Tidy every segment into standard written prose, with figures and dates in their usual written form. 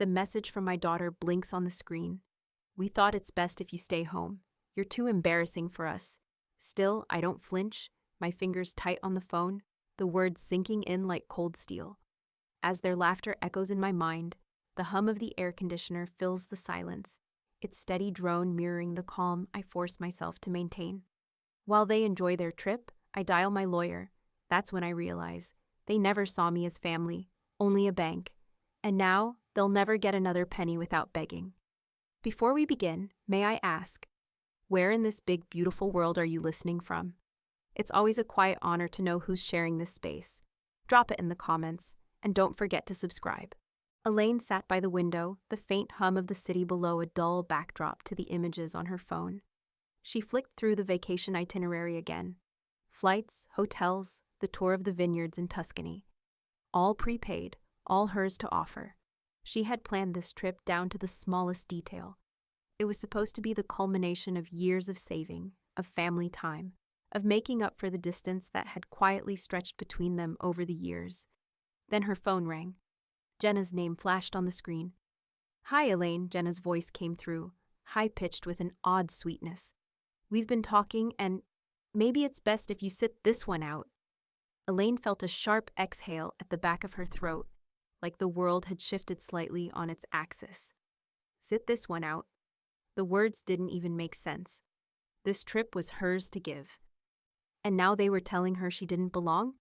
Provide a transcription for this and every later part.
The message from my daughter blinks on the screen. We thought it's best if you stay home. You're too embarrassing for us. Still, I don't flinch, my fingers tight on the phone, the words sinking in like cold steel. As their laughter echoes in my mind, the hum of the air conditioner fills the silence, its steady drone mirroring the calm I force myself to maintain. While they enjoy their trip, I dial my lawyer. That's when I realize they never saw me as family, only a bank. And now, they'll never get another penny without begging. Before we begin, may I ask, where in this big, beautiful world are you listening from? It's always a quiet honor to know who's sharing this space. Drop it in the comments, and don't forget to subscribe. Elaine sat by the window, the faint hum of the city below a dull backdrop to the images on her phone. She flicked through the vacation itinerary again. Flights, hotels, the tour of the vineyards in Tuscany. All prepaid, all hers to offer. She had planned this trip down to the smallest detail. It was supposed to be the culmination of years of saving, of family time, of making up for the distance that had quietly stretched between them over the years. Then her phone rang. Jenna's name flashed on the screen. "Hi, Elaine," Jenna's voice came through, high-pitched with an odd sweetness. "We've been talking, and maybe it's best if you sit this one out." Elaine felt a sharp exhale at the back of her throat, like the world had shifted slightly on its axis. Sit this one out. The words didn't even make sense. This trip was hers to give. And now they were telling her she didn't belong?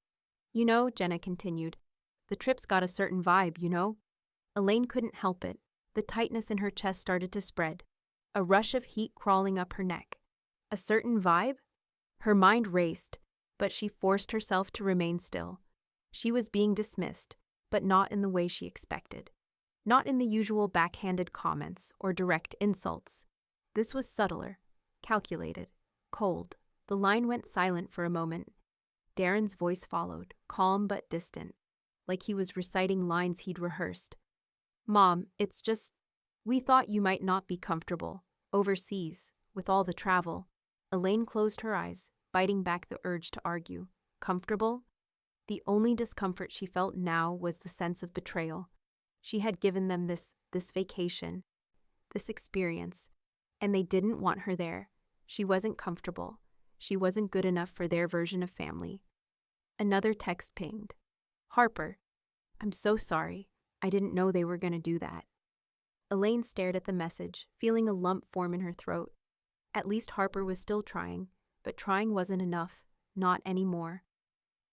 "You know," Jenna continued, "the trip's got a certain vibe, you know?" Elaine couldn't help it. The tightness in her chest started to spread, a rush of heat crawling up her neck. A certain vibe? Her mind raced, but she forced herself to remain still. She was being dismissed, but not in the way she expected. Not in the usual backhanded comments or direct insults. This was subtler, calculated, cold. The line went silent for a moment. Darren's voice followed, calm but distant, like he was reciting lines he'd rehearsed. "Mom, it's just, we thought you might not be comfortable, overseas, with all the travel." Elaine closed her eyes, biting back the urge to argue. Comfortable? The only discomfort she felt now was the sense of betrayal. She had given them this vacation, this experience, and they didn't want her there. She wasn't comfortable. She wasn't good enough for their version of family. Another text pinged. "Harper, I'm so sorry. I didn't know they were going to do that." Elaine stared at the message, feeling a lump form in her throat. At least Harper was still trying, but trying wasn't enough, not anymore.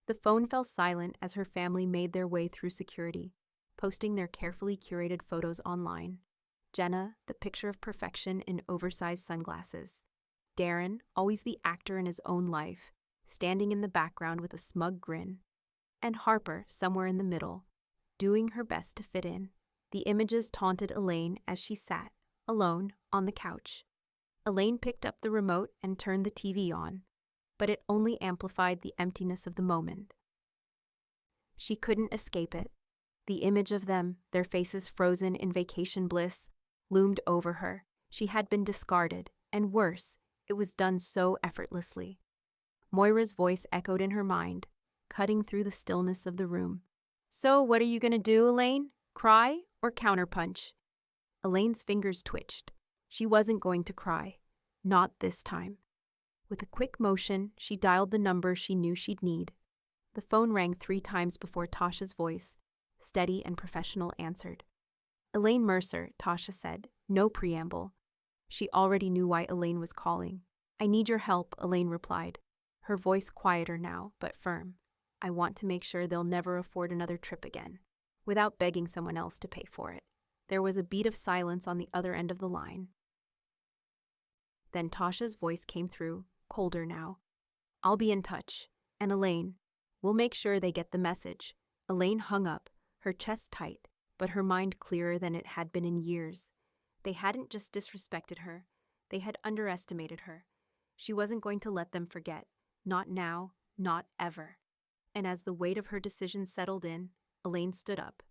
The phone fell silent as her family made their way through security, posting their carefully curated photos online. Jenna, the picture of perfection in oversized sunglasses. Darren, always the actor in his own life, standing in the background with a smug grin. And Harper, somewhere in the middle, doing her best to fit in. The images taunted Elaine as she sat, alone, on the couch. Elaine picked up the remote and turned the TV on, but it only amplified the emptiness of the moment. She couldn't escape it. The image of them, their faces frozen in vacation bliss, loomed over her. She had been discarded, and worse, it was done so effortlessly. Moira's voice echoed in her mind, cutting through the stillness of the room. "So, what are you going to do, Elaine? Cry or counterpunch?" Elaine's fingers twitched. She wasn't going to cry. Not this time. With a quick motion, she dialed the number she knew she'd need. The phone rang 3 times before Tasha's voice, steady and professional, answered. "Elaine Mercer," Tasha said, no preamble. She already knew why Elaine was calling. "I need your help," Elaine replied, her voice quieter now, but firm. "I want to make sure they'll never afford another trip again, without begging someone else to pay for it." There was a beat of silence on the other end of the line. Then Tasha's voice came through, colder now. "I'll be in touch. And Elaine, we'll make sure they get the message." Elaine hung up, her chest tight, but her mind clearer than it had been in years. They hadn't just disrespected her, they had underestimated her. She wasn't going to let them forget. Not now, not ever. And as the weight of her decision settled in, Elaine stood up.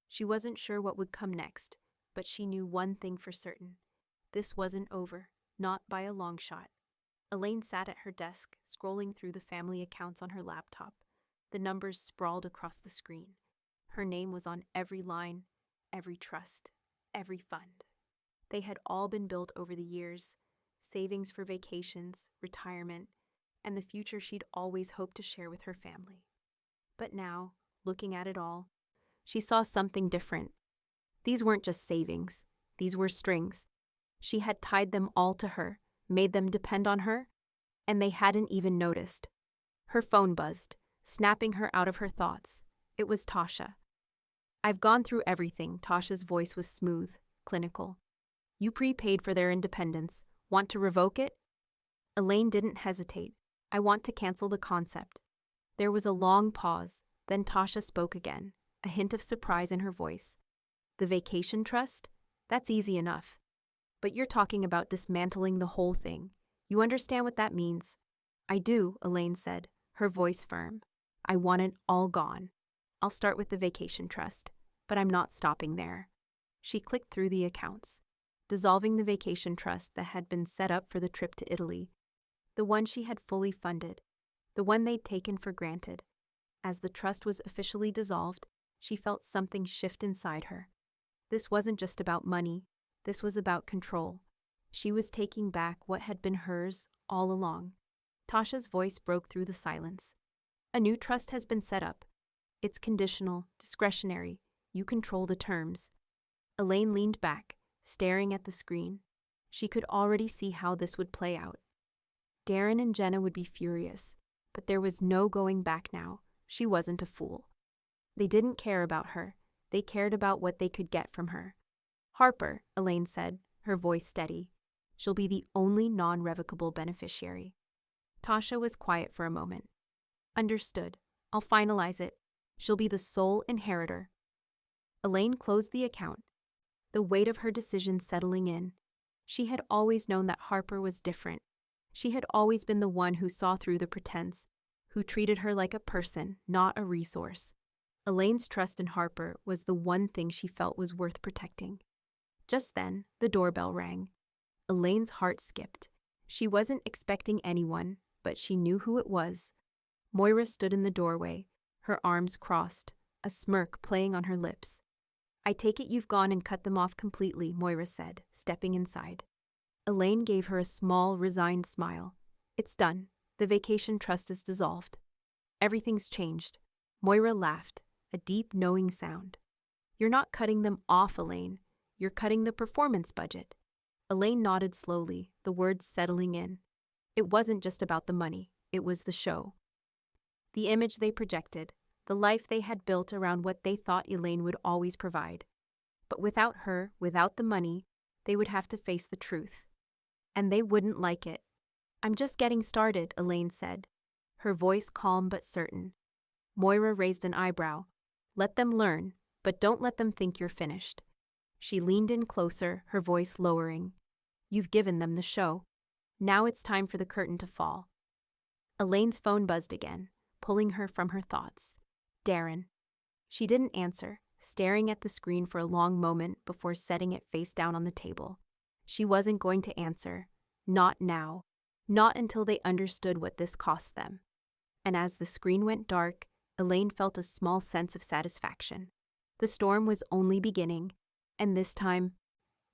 She wasn't sure what would come next, but she knew one thing for certain. This wasn't over, not by a long shot. Elaine sat at her desk, scrolling through the family accounts on her laptop. The numbers sprawled across the screen. Her name was on every line, every trust, every fund. They had all been built over the years, savings for vacations, retirement, and the future she'd always hoped to share with her family. But now, looking at it all, she saw something different. These weren't just savings, these were strings. She had tied them all to her, made them depend on her, and they hadn't even noticed. Her phone buzzed, snapping her out of her thoughts. It was Tasha. "I've gone through everything." Tasha's voice was smooth, clinical. "You prepaid for their independence. Want to revoke it?" Elaine didn't hesitate. "I want to cancel the concept." There was a long pause, then Tasha spoke again, a hint of surprise in her voice. "The vacation trust? That's easy enough. But you're talking about dismantling the whole thing. You understand what that means?" "I do," Elaine said, her voice firm. "I want it all gone. I'll start with the vacation trust, but I'm not stopping there." She clicked through the accounts, dissolving the vacation trust that had been set up for the trip to Italy, the one she had fully funded, the one they'd taken for granted. As the trust was officially dissolved, she felt something shift inside her. This wasn't just about money, this was about control. She was taking back what had been hers all along. Tasha's voice broke through the silence. "A new trust has been set up. It's conditional, discretionary. You control the terms." Elaine leaned back, staring at the screen. She could already see how this would play out. Darren and Jenna would be furious, but there was no going back now. She wasn't a fool. They didn't care about her. They cared about what they could get from her. "Harper," Elaine said, her voice steady. "She'll be the only non-revocable beneficiary." Tasha was quiet for a moment. "Understood. I'll finalize it. She'll be the sole inheritor." Elaine closed the account, the weight of her decision settling in. She had always known that Harper was different. She had always been the one who saw through the pretense, who treated her like a person, not a resource. Elaine's trust in Harper was the one thing she felt was worth protecting. Just then, the doorbell rang. Elaine's heart skipped. She wasn't expecting anyone, but she knew who it was. Moira stood in the doorway, her arms crossed, a smirk playing on her lips. "I take it you've gone and cut them off completely," Moira said, stepping inside. Elaine gave her a small, resigned smile. "It's done. The vacation trust is dissolved. Everything's changed." Moira laughed, a deep, knowing sound. "You're not cutting them off, Elaine. You're cutting the performance budget." Elaine nodded slowly, the words settling in. It wasn't just about the money, it was the show. The image they projected, the life they had built around what they thought Elaine would always provide. But without her, without the money, they would have to face the truth. And they wouldn't like it. "I'm just getting started," Elaine said, her voice calm but certain. Moira raised an eyebrow. "Let them learn, but don't let them think you're finished." She leaned in closer, her voice lowering. "You've given them the show. Now it's time for the curtain to fall." Elaine's phone buzzed again, pulling her from her thoughts. Darren. She didn't answer, staring at the screen for a long moment before setting it face down on the table. She wasn't going to answer. Not now. Not until they understood what this cost them. And as the screen went dark, Elaine felt a small sense of satisfaction. The storm was only beginning, and this time,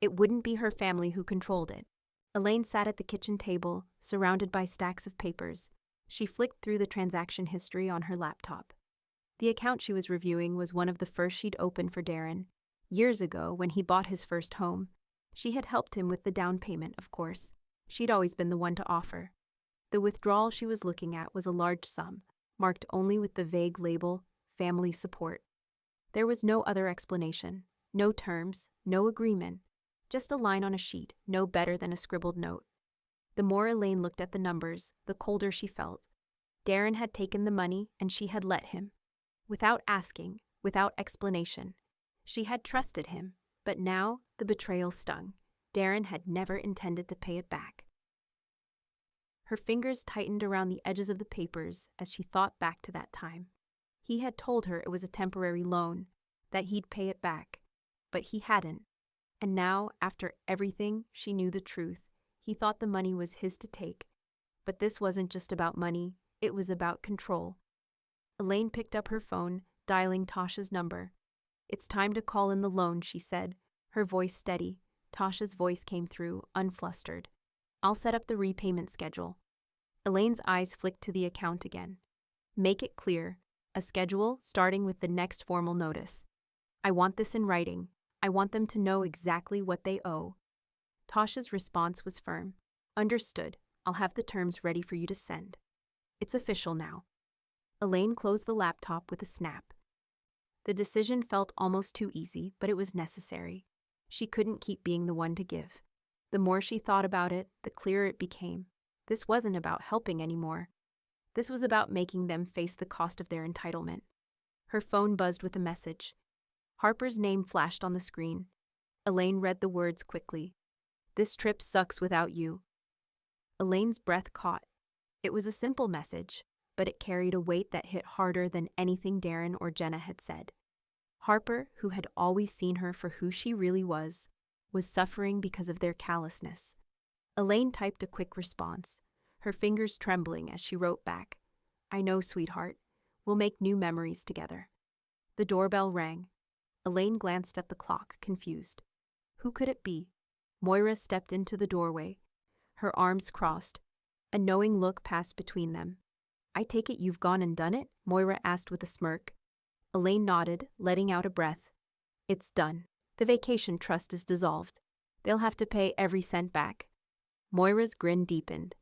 it wouldn't be her family who controlled it. Elaine sat at the kitchen table, surrounded by stacks of papers. She flicked through the transaction history on her laptop. The account she was reviewing was one of the first she'd opened for Darren. Years ago, when he bought his first home, she had helped him with the down payment, of course. She'd always been the one to offer. The withdrawal she was looking at was a large sum, marked only with the vague label, family support. There was no other explanation, no terms, no agreement, just a line on a sheet, no better than a scribbled note. The more Elaine looked at the numbers, the colder she felt. Darren had taken the money and she had let him. Without asking, without explanation. She had trusted him, but now the betrayal stung. Darren had never intended to pay it back. Her fingers tightened around the edges of the papers as she thought back to that time. He had told her it was a temporary loan, that he'd pay it back, but he hadn't. And now, after everything, she knew the truth. He thought the money was his to take. But this wasn't just about money, it was about control. Elaine picked up her phone, dialing Tasha's number. "It's time to call in the loan," she said, Her voice steady. Tasha's voice came through, unflustered. I'll set up the repayment schedule. Elaine's eyes flicked to the account again. Make it clear. A schedule starting with the next formal notice. I want this in writing. I want them to know exactly what they owe. Tasha's response was firm. Understood. I'll have the terms ready for you to send. It's official now. Elaine closed the laptop with a snap. The decision felt almost too easy, but it was necessary. She couldn't keep being the one to give. The more she thought about it, the clearer it became. This wasn't about helping anymore. This was about making them face the cost of their entitlement. Her phone buzzed with a message. Harper's name flashed on the screen. Elaine read the words quickly. This trip sucks without you. Elaine's breath caught. It was a simple message, but it carried a weight that hit harder than anything Darren or Jenna had said. Harper, who had always seen her for who she really was suffering because of their callousness. Elaine typed a quick response, her fingers trembling as she wrote back, I know, sweetheart. We'll make new memories together. The doorbell rang. Elaine glanced at the clock, confused. Who could it be? Moira stepped into the doorway, her arms crossed. A knowing look passed between them. I take it you've gone and done it? Moira asked with a smirk. Elaine nodded, letting out a breath. It's done. The vacation trust is dissolved. They'll have to pay every cent back. Moira's grin deepened.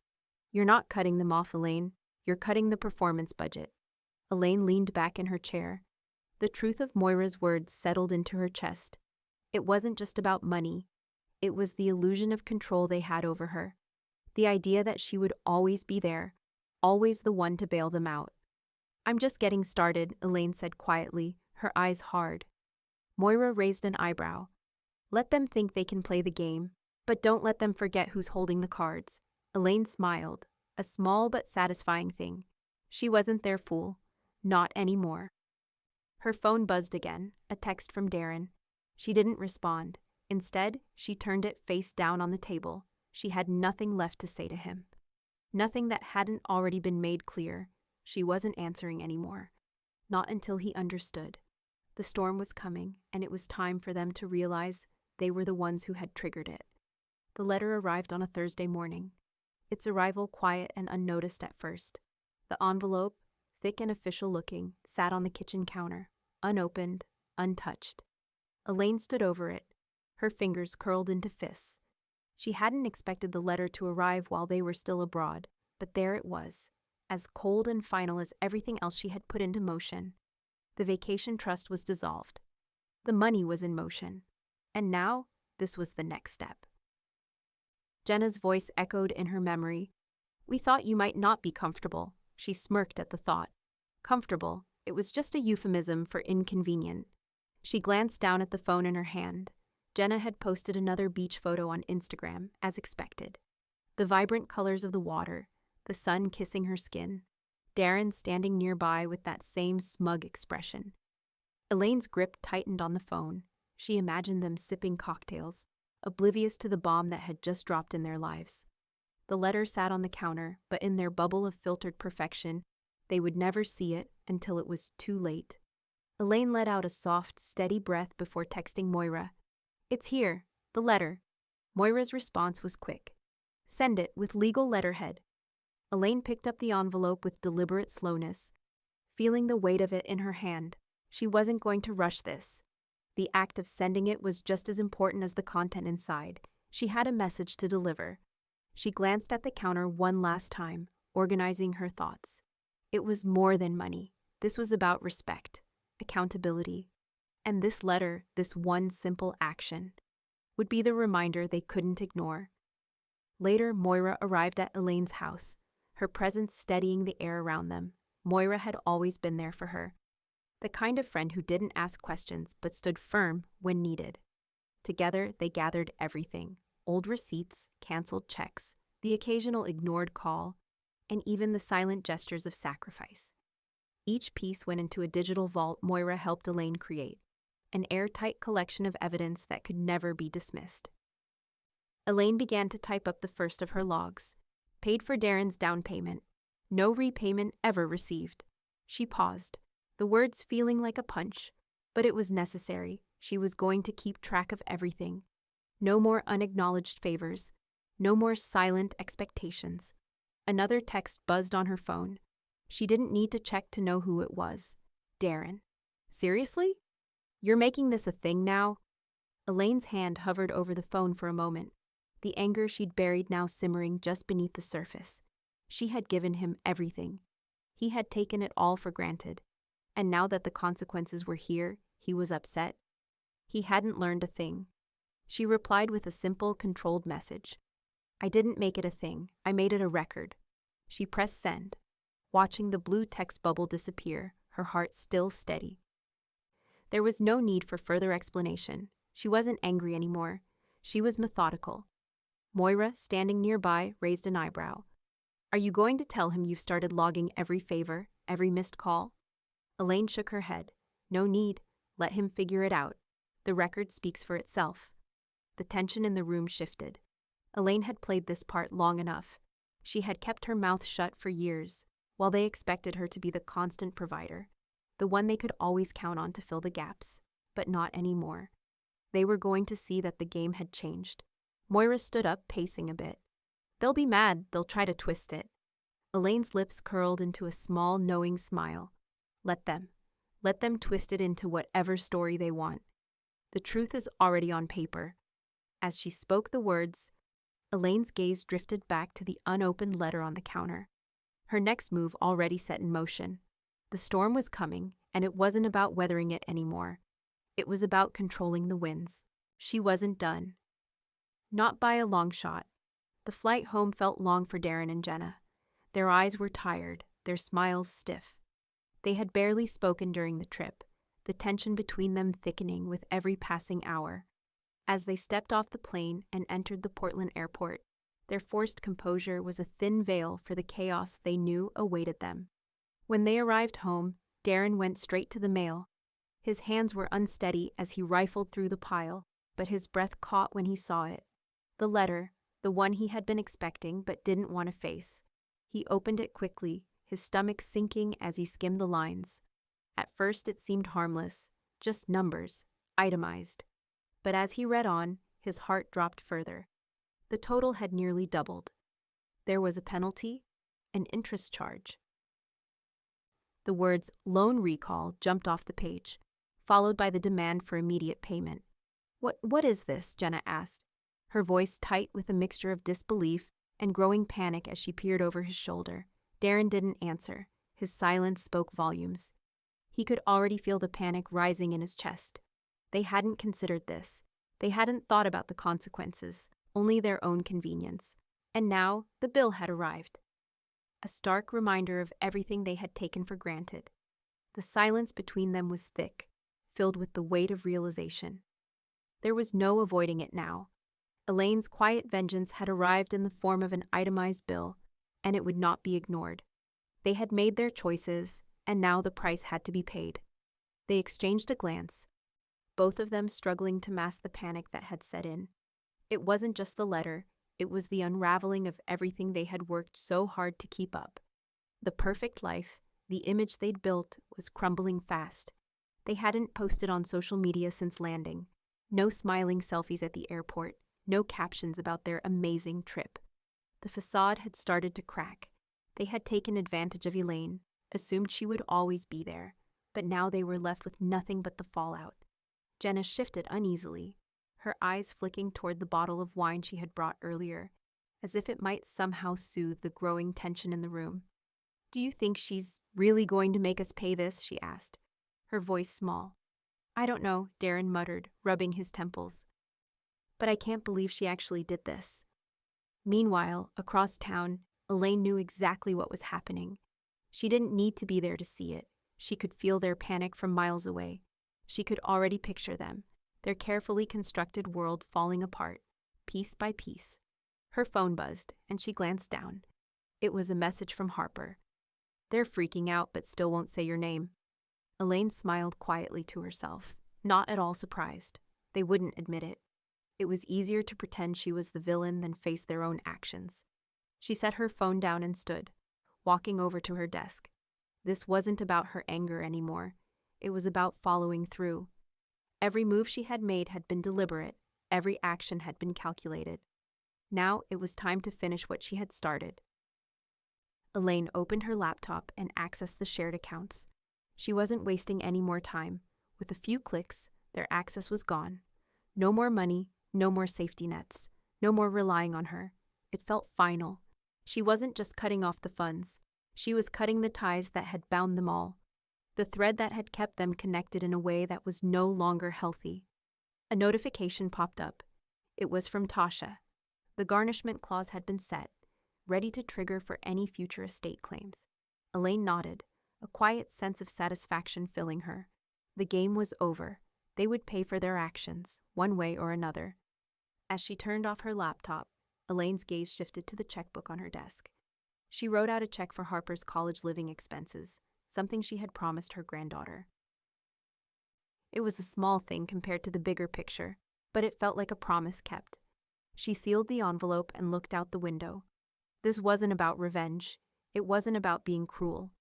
You're not cutting them off, Elaine. You're cutting the performance budget. Elaine leaned back in her chair. The truth of Moira's words settled into her chest. It wasn't just about money. It was the illusion of control they had over her. The idea that she would always be there, always the one to bail them out. I'm just getting started, Elaine said quietly, her eyes hard. Moira raised an eyebrow. Let them think they can play the game, but don't let them forget who's holding the cards. Elaine smiled, a small but satisfying thing. She wasn't their fool. Not anymore. Her phone buzzed again, a text from Darren. She didn't respond. Instead, she turned it face down on the table. She had nothing left to say to him. Nothing that hadn't already been made clear. She wasn't answering anymore. Not until he understood. The storm was coming, and it was time for them to realize they were the ones who had triggered it. The letter arrived on a Thursday morning. Its arrival quiet and unnoticed at first. The envelope, thick and official-looking, sat on the kitchen counter, unopened, untouched. Elaine stood over it, her fingers curled into fists. She hadn't expected the letter to arrive while they were still abroad, but there it was, as cold and final as everything else she had put into motion. The vacation trust was dissolved. The money was in motion. And now, this was the next step. Jenna's voice echoed in her memory. We thought you might not be comfortable. She smirked at the thought. Comfortable, it was just a euphemism for inconvenient. She glanced down at the phone in her hand. Jenna had posted another beach photo on Instagram, as expected. The vibrant colors of the water, the sun kissing her skin, Darren standing nearby with that same smug expression. Elaine's grip tightened on the phone. She imagined them sipping cocktails, oblivious to the bomb that had just dropped in their lives. The letter sat on the counter, but in their bubble of filtered perfection, they would never see it until it was too late. Elaine let out a soft, steady breath before texting Moira. It's here, the letter. Moira's response was quick. Send it with legal letterhead. Elaine picked up the envelope with deliberate slowness, feeling the weight of it in her hand. She wasn't going to rush this. The act of sending it was just as important as the content inside. She had a message to deliver. She glanced at the counter one last time, organizing her thoughts. It was more than money. This was about respect, accountability. And this letter, this one simple action, would be the reminder they couldn't ignore. Later, Moira arrived at Elaine's house, her presence steadying the air around them. Moira had always been there for her, the kind of friend who didn't ask questions but stood firm when needed. Together, they gathered everything, old receipts, canceled checks, the occasional ignored call, and even the silent gestures of sacrifice. Each piece went into a digital vault Moira helped Elaine create, an airtight collection of evidence that could never be dismissed. Elaine began to type up the first of her logs. Paid for Darren's down payment. No repayment ever received. She paused, the words feeling like a punch, but it was necessary. She was going to keep track of everything. No more unacknowledged favors. No more silent expectations. Another text buzzed on her phone. She didn't need to check to know who it was. Darren. Seriously? You're making this a thing now? Elaine's hand hovered over the phone for a moment, the anger she'd buried now simmering just beneath the surface. She had given him everything. He had taken it all for granted. And now that the consequences were here, he was upset. He hadn't learned a thing. She replied with a simple, controlled message. I didn't make it a thing. I made it a record. She pressed send, watching the blue text bubble disappear, her heart still steady. There was no need for further explanation. She wasn't angry anymore. She was methodical. Moira, standing nearby, raised an eyebrow. Are you going to tell him you've started logging every favor, every missed call? Elaine shook her head. No need. Let him figure it out. The record speaks for itself. The tension in the room shifted. Elaine had played this part long enough. She had kept her mouth shut for years, while they expected her to be the constant provider, the one they could always count on to fill the gaps, but not anymore. They were going to see that the game had changed. Moira stood up, pacing a bit. They'll be mad, they'll try to twist it. Elaine's lips curled into a small, knowing smile. Let them. Let them twist it into whatever story they want. The truth is already on paper. As she spoke the words, Elaine's gaze drifted back to the unopened letter on the counter. Her next move already set in motion. The storm was coming, and it wasn't about weathering it anymore. It was about controlling the winds. She wasn't done. Not by a long shot. The flight home felt long for Darren and Jenna. Their eyes were tired, their smiles stiff. They had barely spoken during the trip, the tension between them thickening with every passing hour. As they stepped off the plane and entered the Portland airport, their forced composure was a thin veil for the chaos they knew awaited them. When they arrived home, Darren went straight to the mail. His hands were unsteady as he rifled through the pile, but his breath caught when he saw it. The letter, the one he had been expecting but didn't want to face. He opened it quickly, his stomach sinking as he skimmed the lines. At first it seemed harmless, just numbers, itemized. But as he read on, his heart dropped further. The total had nearly doubled. There was a penalty, an interest charge. The words loan recall jumped off the page, followed by the demand for immediate payment. What is this? Jenna asked, her voice tight with a mixture of disbelief and growing panic as she peered over his shoulder. Darren didn't answer. His silence spoke volumes. He could already feel the panic rising in his chest. They hadn't considered this. They hadn't thought about the consequences, only their own convenience. And now the bill had arrived. A stark reminder of everything they had taken for granted. The silence between them was thick, filled with the weight of realization. There was no avoiding it now. Elaine's quiet vengeance had arrived in the form of an itemized bill, and it would not be ignored. They had made their choices, and now the price had to be paid. They exchanged a glance, both of them struggling to mask the panic that had set in. It wasn't just the letter, it was the unraveling of everything they had worked so hard to keep up. The perfect life, the image they'd built, was crumbling fast. They hadn't posted on social media since landing. No smiling selfies at the airport, no captions about their amazing trip. The facade had started to crack. They had taken advantage of Elaine, assumed she would always be there, but now they were left with nothing but the fallout. Jenna shifted uneasily, her eyes flicking toward the bottle of wine she had brought earlier, as if it might somehow soothe the growing tension in the room. Do you think she's really going to make us pay this? She asked, her voice small. I don't know, Darren muttered, rubbing his temples. But I can't believe she actually did this. Meanwhile, across town, Elaine knew exactly what was happening. She didn't need to be there to see it. She could feel their panic from miles away. She could already picture them, their carefully constructed world falling apart, piece by piece. Her phone buzzed, and she glanced down. It was a message from Harper. They're freaking out, but still won't say your name. Elaine smiled quietly to herself, not at all surprised. They wouldn't admit it. It was easier to pretend she was the villain than face their own actions. She set her phone down and stood, walking over to her desk. This wasn't about her anger anymore. It was about following through. Every move she had made had been deliberate, every action had been calculated. Now it was time to finish what she had started. Elaine opened her laptop and accessed the shared accounts. She wasn't wasting any more time. With a few clicks, their access was gone. No more money, no more safety nets, no more relying on her. It felt final. She wasn't just cutting off the funds. She was cutting the ties that had bound them all, the thread that had kept them connected in a way that was no longer healthy. A notification popped up. It was from Tasha. The garnishment clause had been set, ready to trigger for any future estate claims. Elaine nodded, a quiet sense of satisfaction filling her. The game was over. They would pay for their actions, one way or another. As she turned off her laptop, Elaine's gaze shifted to the checkbook on her desk. She wrote out a check for Harper's college living expenses, something she had promised her granddaughter. It was a small thing compared to the bigger picture, but it felt like a promise kept. She sealed the envelope and looked out the window. This wasn't about revenge. It wasn't about being cruel.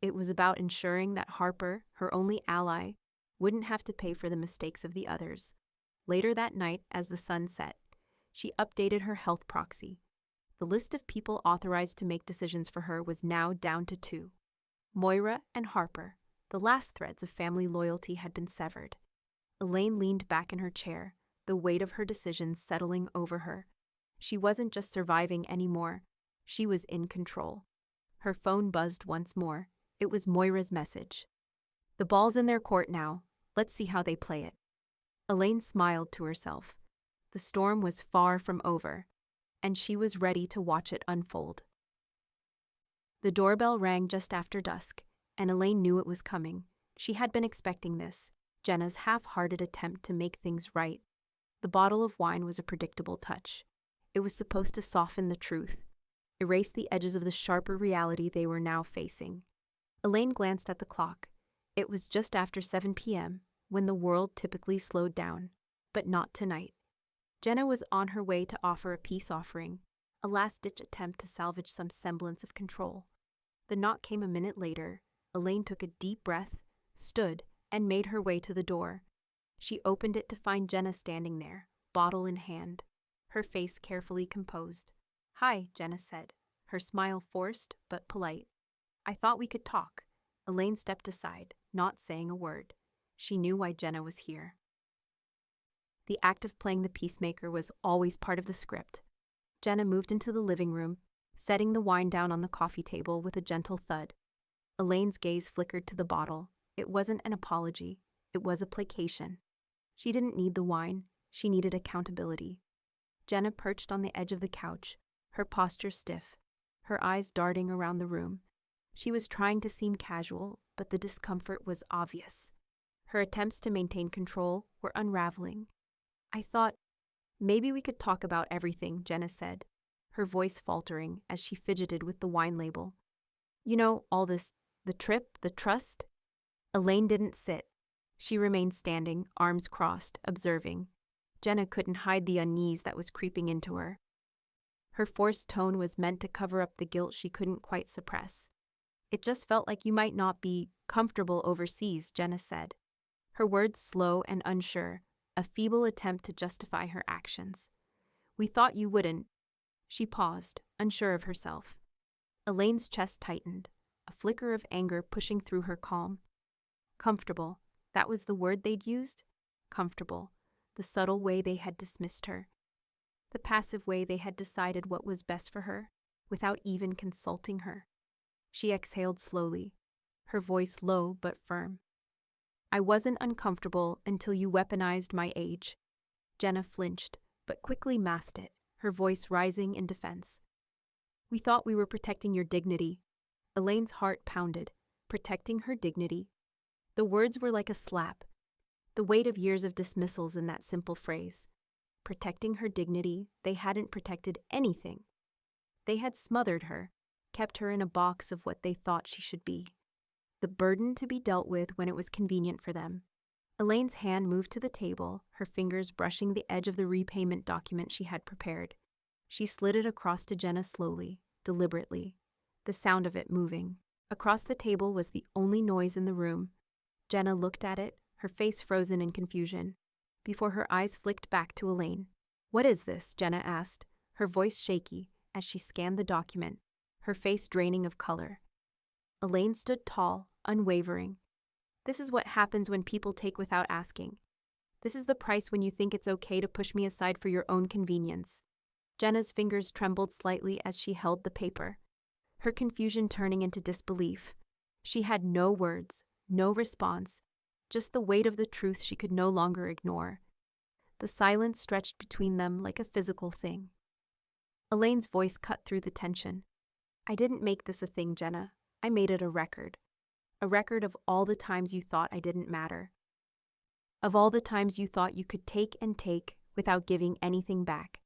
It was about ensuring that Harper, her only ally, wouldn't have to pay for the mistakes of the others. Later that night, as the sun set, she updated her health proxy. The list of people authorized to make decisions for her was now down to 2. Moira and Harper. The last threads of family loyalty had been severed. Elaine leaned back in her chair, the weight of her decisions settling over her. She wasn't just surviving anymore. She was in control. Her phone buzzed once more. It was Moira's message. "The ball's in their court now. Let's see how they play it." Elaine smiled to herself. The storm was far from over, and she was ready to watch it unfold. The doorbell rang just after dusk, and Elaine knew it was coming. She had been expecting this, Jenna's half-hearted attempt to make things right. The bottle of wine was a predictable touch. It was supposed to soften the truth, erase the edges of the sharper reality they were now facing. Elaine glanced at the clock. It was just after 7 p.m., when the world typically slowed down, but not tonight. Jenna was on her way to offer a peace offering, a last-ditch attempt to salvage some semblance of control. The knock came a minute later. Elaine took a deep breath, stood, and made her way to the door. She opened it to find Jenna standing there, bottle in hand, her face carefully composed. "Hi," Jenna said, her smile forced but polite. "I thought we could talk." Elaine stepped aside, not saying a word. She knew why Jenna was here. The act of playing the peacemaker was always part of the script. Jenna moved into the living room, setting the wine down on the coffee table with a gentle thud. Elaine's gaze flickered to the bottle. It wasn't an apology. It was a placation. She didn't need the wine. She needed accountability. Jenna perched on the edge of the couch, her posture stiff, her eyes darting around the room. She was trying to seem casual, but the discomfort was obvious. Her attempts to maintain control were unraveling. "I thought, maybe we could talk about everything," Jenna said, her voice faltering as she fidgeted with the wine label. "You know, all this, the trip, the trust." Elaine didn't sit. She remained standing, arms crossed, observing. Jenna couldn't hide the unease that was creeping into her. Her forced tone was meant to cover up the guilt she couldn't quite suppress. "It just felt like you might not be comfortable overseas," Jenna said, her words slow and unsure, a feeble attempt to justify her actions. "We thought you wouldn't." She paused, unsure of herself. Elaine's chest tightened, a flicker of anger pushing through her calm. Comfortable, that was the word they'd used? Comfortable, the subtle way they had dismissed her. The passive way they had decided what was best for her, without even consulting her. She exhaled slowly, her voice low but firm. "I wasn't uncomfortable until you weaponized my age." Jenna flinched, but quickly masked it, her voice rising in defense. "We thought we were protecting your dignity." Elaine's heart pounded. Protecting her dignity. The words were like a slap. The weight of years of dismissals in that simple phrase. Protecting her dignity, they hadn't protected anything. They had smothered her, kept her in a box of what they thought she should be. The burden to be dealt with when it was convenient for them. Elaine's hand moved to the table, her fingers brushing the edge of the repayment document she had prepared. She slid it across to Jenna slowly, deliberately, the sound of it moving. Across the table was the only noise in the room. Jenna looked at it, her face frozen in confusion, before her eyes flicked back to Elaine. "What is this?" Jenna asked, her voice shaky as she scanned the document, her face draining of color. Elaine stood tall, unwavering. "This is what happens when people take without asking. This is the price when you think it's okay to push me aside for your own convenience." Jenna's fingers trembled slightly as she held the paper, her confusion turning into disbelief. She had no words, no response, just the weight of the truth she could no longer ignore. The silence stretched between them like a physical thing. Elaine's voice cut through the tension. "I didn't make this a thing, Jenna. I made it a record. A record of all the times you thought I didn't matter. Of all the times you thought you could take and take without giving anything back.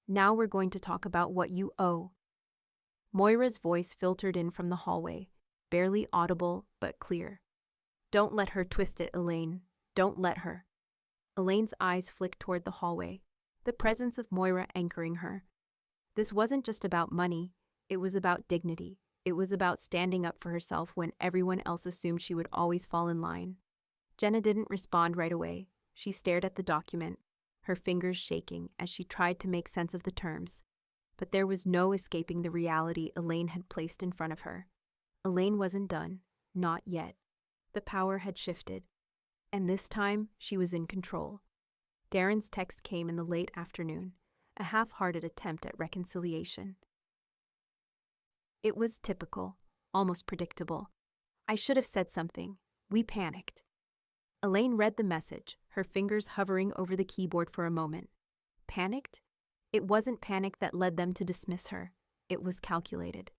Now we're going to talk about what you owe." Moira's voice filtered in from the hallway, barely audible but clear. "Don't let her twist it, Elaine. Don't let her." Elaine's eyes flicked toward the hallway, the presence of Moira anchoring her. This wasn't just about money, it was about dignity. It was about standing up for herself when everyone else assumed she would always fall in line. Jenna didn't respond right away. She stared at the document, her fingers shaking as she tried to make sense of the terms. But there was no escaping the reality Elaine had placed in front of her. Elaine wasn't done, not yet. The power had shifted, and this time she was in control. Darren's text came in the late afternoon, a half-hearted attempt at reconciliation. It was typical, almost predictable. "I should have said something. We panicked." Elaine read the message, her fingers hovering over the keyboard for a moment. Panicked? It wasn't panic that led them to dismiss her. It was calculated.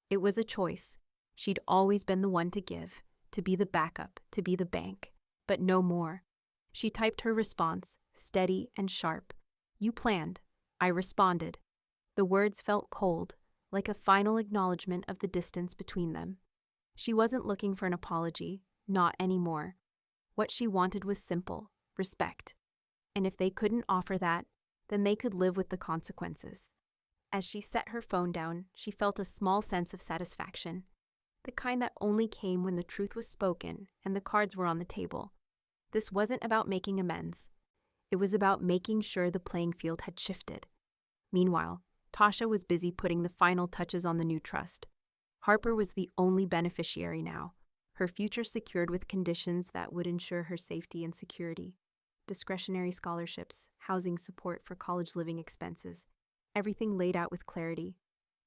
It was a choice. She'd always been the one to give, to be the backup, to be the bank, but no more. She typed her response, steady and sharp. "You planned. I responded." The words felt cold, like a final acknowledgement of the distance between them. She wasn't looking for an apology, not anymore. What she wanted was simple, respect. And if they couldn't offer that, then they could live with the consequences. As she set her phone down, she felt a small sense of satisfaction, the kind that only came when the truth was spoken and the cards were on the table. This wasn't about making amends. It was about making sure the playing field had shifted. Meanwhile, Tasha was busy putting the final touches on the new trust. Harper was the only beneficiary now, her future secured with conditions that would ensure her safety and security. Discretionary scholarships, housing support for college living expenses, everything laid out with clarity.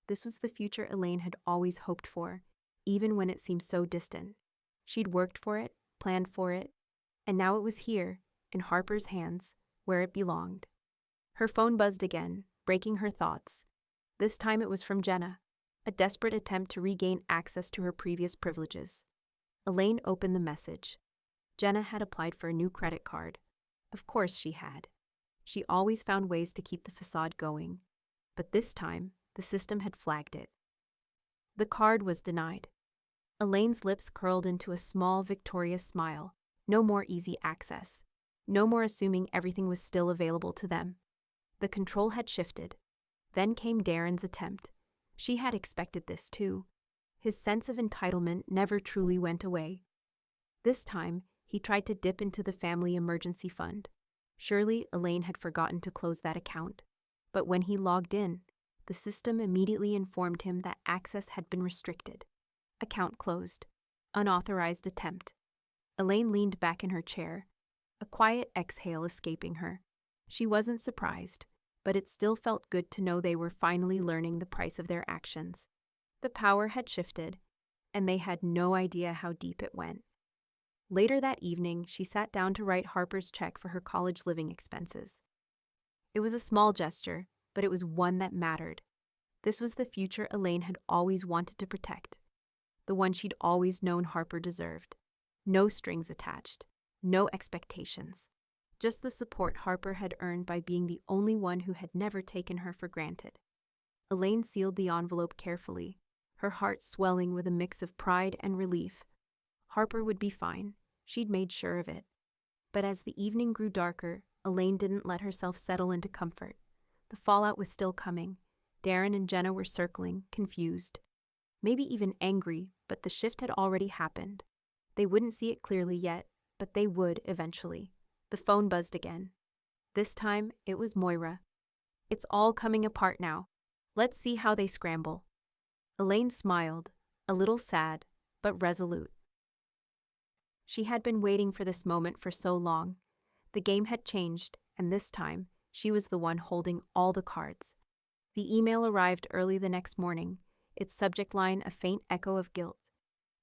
This was the future Elaine had always hoped for, even when it seemed so distant. She'd worked for it, planned for it, and now it was here, in Harper's hands, where it belonged. Her phone buzzed again, breaking her thoughts. This time it was from Jenna, a desperate attempt to regain access to her previous privileges. Elaine opened the message. Jenna had applied for a new credit card. Of course she had. She always found ways to keep the facade going. But this time, the system had flagged it. The card was denied. Elaine's lips curled into a small, victorious smile. No more easy access. No more assuming everything was still available to them. The control had shifted. Then came Darren's attempt. She had expected this too. His sense of entitlement never truly went away. This time, he tried to dip into the family emergency fund. Surely Elaine had forgotten to close that account. But when he logged in, the system immediately informed him that access had been restricted. Account closed. Unauthorized attempt. Elaine leaned back in her chair, a quiet exhale escaping her. She wasn't surprised, but it still felt good to know they were finally learning the price of their actions. The power had shifted, and they had no idea how deep it went. Later that evening, she sat down to write Harper's check for her college living expenses. It was a small gesture, but it was one that mattered. This was the future Elaine had always wanted to protect, the one she'd always known Harper deserved. No strings attached, no expectations. Just the support Harper had earned by being the only one who had never taken her for granted. Elaine sealed the envelope carefully, her heart swelling with a mix of pride and relief. Harper would be fine. She'd made sure of it. But as the evening grew darker, Elaine didn't let herself settle into comfort. The fallout was still coming. Darren and Jenna were circling, confused. Maybe even angry, but the shift had already happened. They wouldn't see it clearly yet, but they would eventually. The phone buzzed again. This time, it was Moira. It's all coming apart now. Let's see how they scramble. Elaine smiled, a little sad, but resolute. She had been waiting for this moment for so long. The game had changed, and this time, she was the one holding all the cards. The email arrived early the next morning, its subject line a faint echo of guilt.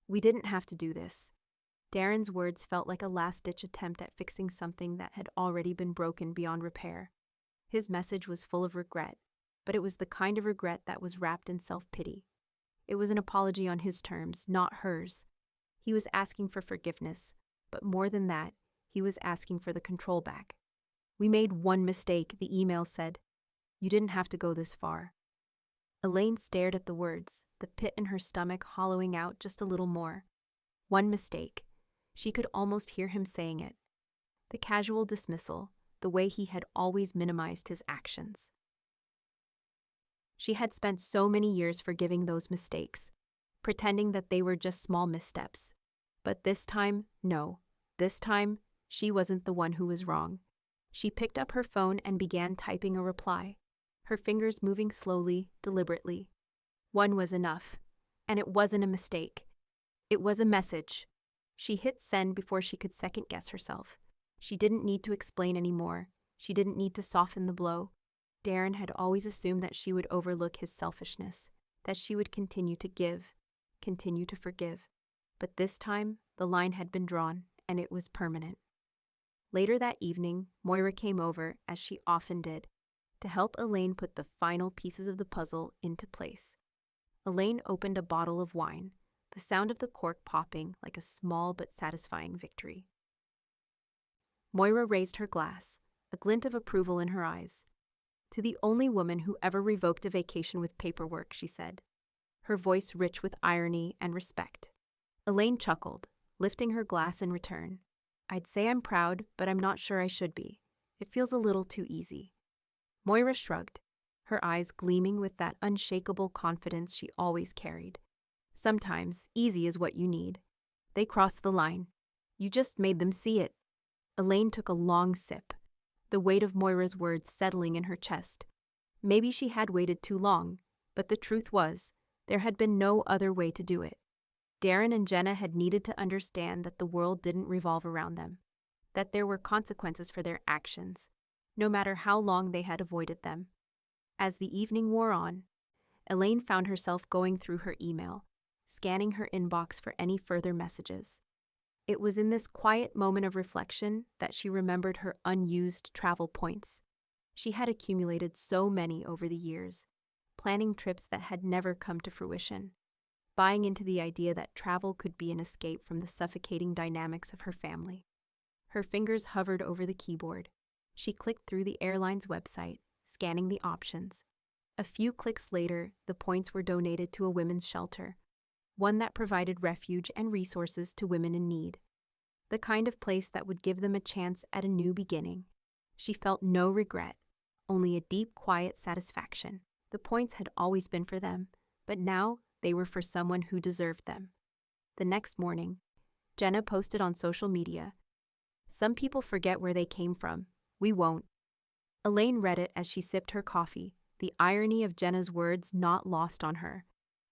We didn't have to do this. Darren's words felt like a last-ditch attempt at fixing something that had already been broken beyond repair. His message was full of regret, but it was the kind of regret that was wrapped in self-pity. It was an apology on his terms, not hers. He was asking for forgiveness, but more than that, he was asking for the control back. We made one mistake, the email said. You didn't have to go this far. Elaine stared at the words, the pit in her stomach hollowing out just a little more. One mistake. She could almost hear him saying it. The casual dismissal, the way he had always minimized his actions. She had spent so many years forgiving those mistakes, pretending that they were just small missteps. But this time, no. This time, she wasn't the one who was wrong. She picked up her phone and began typing a reply, her fingers moving slowly, deliberately. One was enough, and it wasn't a mistake. It was a message. She hit send before she could second-guess herself. She didn't need to explain anymore. She didn't need to soften the blow. Darren had always assumed that she would overlook his selfishness, that she would continue to give, continue to forgive. But this time, the line had been drawn, and it was permanent. Later that evening, Moira came over, as she often did, to help Elaine put the final pieces of the puzzle into place. Elaine opened a bottle of wine, the sound of the cork popping like a small but satisfying victory. Moira raised her glass, a glint of approval in her eyes. To the only woman who ever revoked a vacation with paperwork, she said, her voice rich with irony and respect. Elaine chuckled, lifting her glass in return. I'd say I'm proud, but I'm not sure I should be. It feels a little too easy. Moira shrugged, her eyes gleaming with that unshakable confidence she always carried. Sometimes, easy is what you need. They crossed the line. You just made them see it. Elaine took a long sip, the weight of Moira's words settling in her chest. Maybe she had waited too long, but the truth was, there had been no other way to do it. Darren and Jenna had needed to understand that the world didn't revolve around them, that there were consequences for their actions, no matter how long they had avoided them. As the evening wore on, Elaine found herself going through her email, scanning her inbox for any further messages. It was in this quiet moment of reflection that she remembered her unused travel points. She had accumulated so many over the years, planning trips that had never come to fruition, buying into the idea that travel could be an escape from the suffocating dynamics of her family. Her fingers hovered over the keyboard. She clicked through the airline's website, scanning the options. A few clicks later, the points were donated to a women's shelter, one that provided refuge and resources to women in need. The kind of place that would give them a chance at a new beginning. She felt no regret, only a deep, quiet satisfaction. The points had always been for them, but now they were for someone who deserved them. The next morning, Jenna posted on social media, "Some people forget where they came from. We won't." Elaine read it as she sipped her coffee, the irony of Jenna's words not lost on her.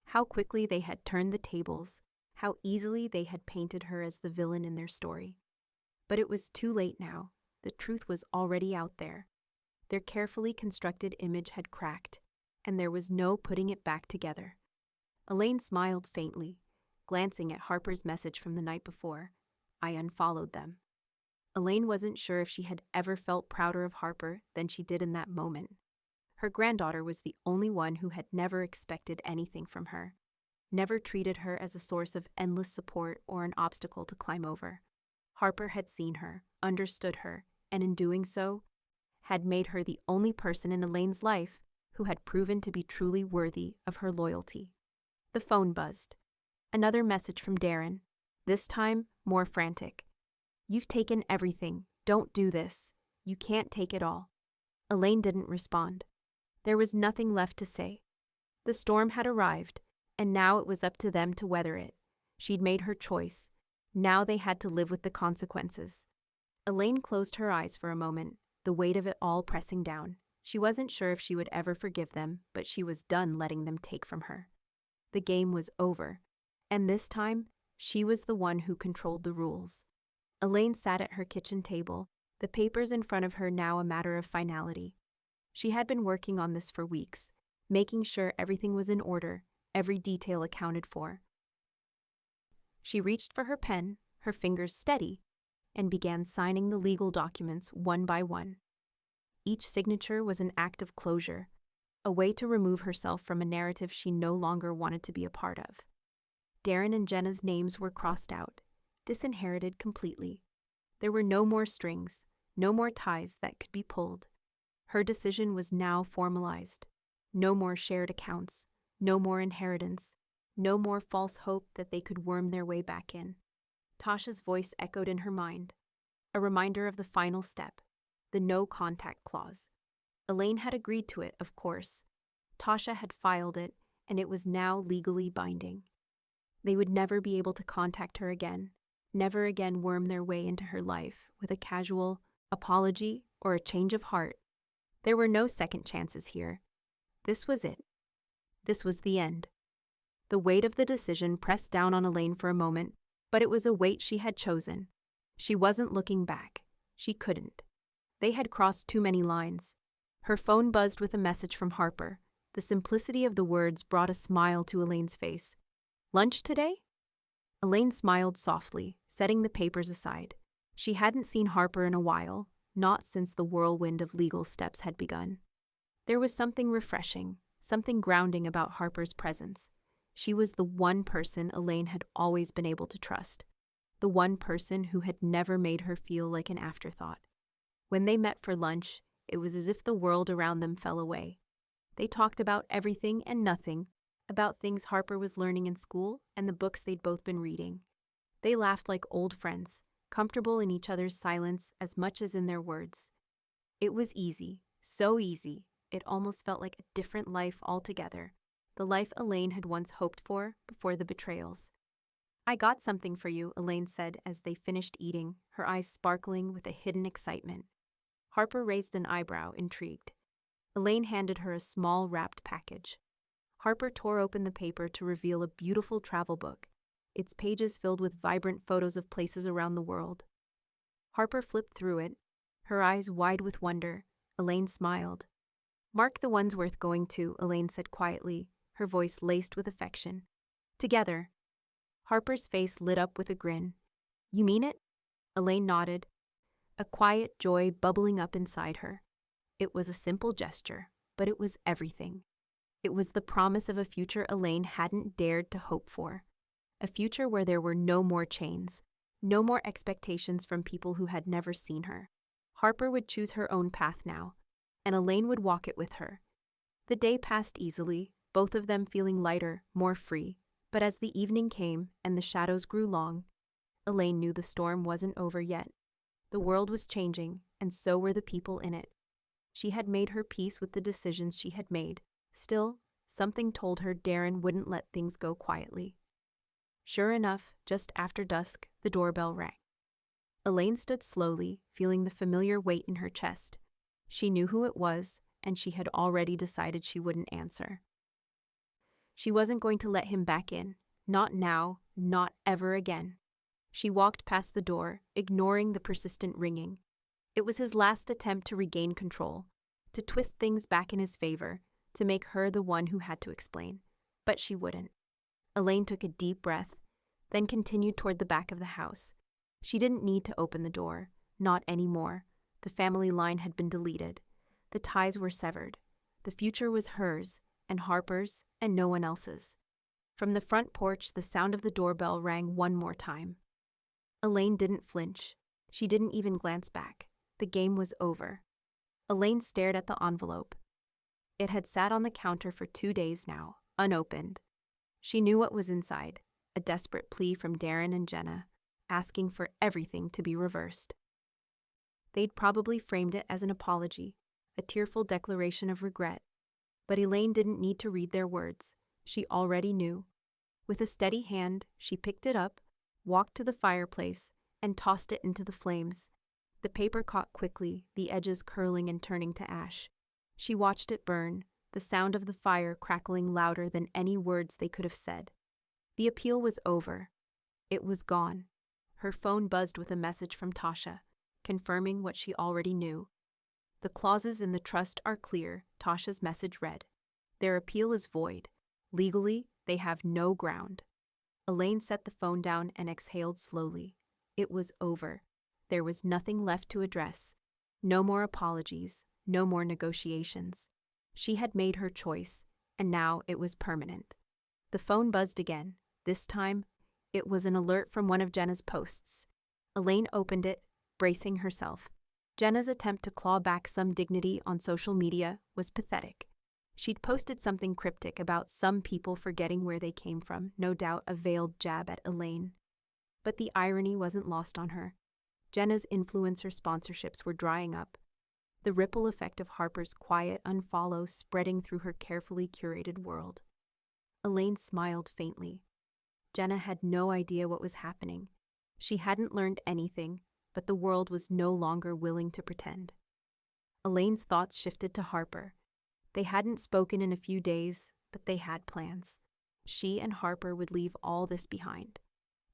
How quickly they had turned the tables, how easily they had painted her as the villain in their story. But it was too late now. The truth was already out there. Their carefully constructed image had cracked, and there was no putting it back together. Elaine smiled faintly, glancing at Harper's message from the night before. I unfollowed them. Elaine wasn't sure if she had ever felt prouder of Harper than she did in that moment. Her granddaughter was the only one who had never expected anything from her, never treated her as a source of endless support or an obstacle to climb over. Harper had seen her, understood her, and in doing so, had made her the only person in Elaine's life who had proven to be truly worthy of her loyalty. The phone buzzed. Another message from Darren, this time more frantic. You've taken everything. Don't do this. You can't take it all. Elaine didn't respond. There was nothing left to say. The storm had arrived, and now it was up to them to weather it. She'd made her choice, Now they had to live with the consequences. Elaine closed her eyes for a moment, the weight of it all pressing down. She wasn't sure if she would ever forgive them, but she was done letting them take from her. The game was over, and this time, she was the one who controlled the rules. Elaine sat at her kitchen table, the papers in front of her now a matter of finality. She had been working on this for weeks, making sure everything was in order, every detail accounted for. She reached for her pen, her fingers steady, and began signing the legal documents one by one. Each signature was an act of closure, a way to remove herself from a narrative she no longer wanted to be a part of. Darren and Jenna's names were crossed out, disinherited completely. There were no more strings, no more ties that could be pulled. Her decision was now formalized. No more shared accounts, no more inheritance, no more false hope that they could worm their way back in. Tasha's voice echoed in her mind, a reminder of the final step, the no contact clause. Elaine had agreed to it, of course. Tasha had filed it, and it was now legally binding. They would never be able to contact her again, never again worm their way into her life with a casual apology or a change of heart. There were no second chances here. This was it. This was the end. The weight of the decision pressed down on Elaine for a moment, but it was a weight she had chosen. She wasn't looking back. She couldn't. They had crossed too many lines. Her phone buzzed with a message from Harper. The simplicity of the words brought a smile to Elaine's face. "Lunch today?" Elaine smiled softly, setting the papers aside. She hadn't seen Harper in a while, not since the whirlwind of legal steps had begun. There was something refreshing, something grounding about Harper's presence. She was the one person Elaine had always been able to trust, the one person who had never made her feel like an afterthought. When they met for lunch, it was as if the world around them fell away. They talked about everything and nothing, about things Harper was learning in school and the books they'd both been reading. They laughed like old friends, comfortable in each other's silence as much as in their words. It was easy, so easy, it almost felt like a different life altogether, the life Elaine had once hoped for before the betrayals. "I got something for you," Elaine said as they finished eating, her eyes sparkling with a hidden excitement. Harper raised an eyebrow, intrigued. Elaine handed her a small wrapped package. Harper tore open the paper to reveal a beautiful travel book, its pages filled with vibrant photos of places around the world. Harper flipped through it, her eyes wide with wonder. Elaine smiled. "Mark the ones worth going to," Elaine said quietly, her voice laced with affection. "Together." Harper's face lit up with a grin. "You mean it?" Elaine nodded, a quiet joy bubbling up inside her. It was a simple gesture, but it was everything. It was the promise of a future Elaine hadn't dared to hope for. A future where there were no more chains, no more expectations from people who had never seen her. Harper would choose her own path now, and Elaine would walk it with her. The day passed easily, both of them feeling lighter, more free. But as the evening came and the shadows grew long, Elaine knew the storm wasn't over yet. The world was changing, and so were the people in it. She had made her peace with the decisions she had made. Still, something told her Darren wouldn't let things go quietly. Sure enough, just after dusk, the doorbell rang. Elaine stood slowly, feeling the familiar weight in her chest. She knew who it was, and she had already decided she wouldn't answer. She wasn't going to let him back in. Not now, not ever again. She walked past the door, ignoring the persistent ringing. It was his last attempt to regain control, to twist things back in his favor, to make her the one who had to explain. But she wouldn't. Elaine took a deep breath, then continued toward the back of the house. She didn't need to open the door, not anymore. The family line had been deleted. The ties were severed. The future was hers, and Harper's, and no one else's. From the front porch, the sound of the doorbell rang one more time. Elaine didn't flinch. She didn't even glance back. The game was over. Elaine stared at the envelope. It had sat on the counter for 2 days now, unopened. She knew what was inside, a desperate plea from Darren and Jenna, asking for everything to be reversed. They'd probably framed it as an apology, a tearful declaration of regret. But Elaine didn't need to read their words. She already knew. With a steady hand, she picked it up, walked to the fireplace, and tossed it into the flames. The paper caught quickly, the edges curling and turning to ash. She watched it burn, the sound of the fire crackling louder than any words they could have said. The appeal was over. It was gone. Her phone buzzed with a message from Tasha, confirming what she already knew. The clauses in the trust are clear, Tasha's message read. Their appeal is void. Legally, they have no ground. Elaine set the phone down and exhaled slowly. It was over. There was nothing left to address. No more apologies, no more negotiations. She had made her choice, and now it was permanent. The phone buzzed again. This time, it was an alert from one of Jenna's posts. Elaine opened it, bracing herself. Jenna's attempt to claw back some dignity on social media was pathetic. She'd posted something cryptic about some people forgetting where they came from, no doubt a veiled jab at Elaine. But the irony wasn't lost on her. Jenna's influencer sponsorships were drying up, the ripple effect of Harper's quiet unfollow spreading through her carefully curated world. Elaine smiled faintly. Jenna had no idea what was happening. She hadn't learned anything, but the world was no longer willing to pretend. Elaine's thoughts shifted to Harper. They hadn't spoken in a few days, but they had plans. She and Harper would leave all this behind.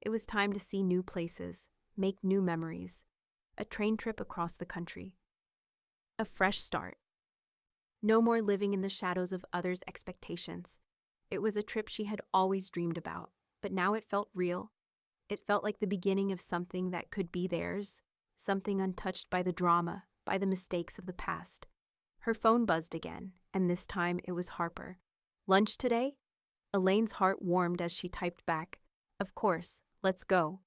It was time to see new places, make new memories, a train trip across the country. A fresh start. No more living in the shadows of others' expectations. It was a trip she had always dreamed about, but now it felt real. It felt like the beginning of something that could be theirs, something untouched by the drama, by the mistakes of the past. Her phone buzzed again, and this time it was Harper. Lunch today? Elaine's heart warmed as she typed back, "Of course, let's go."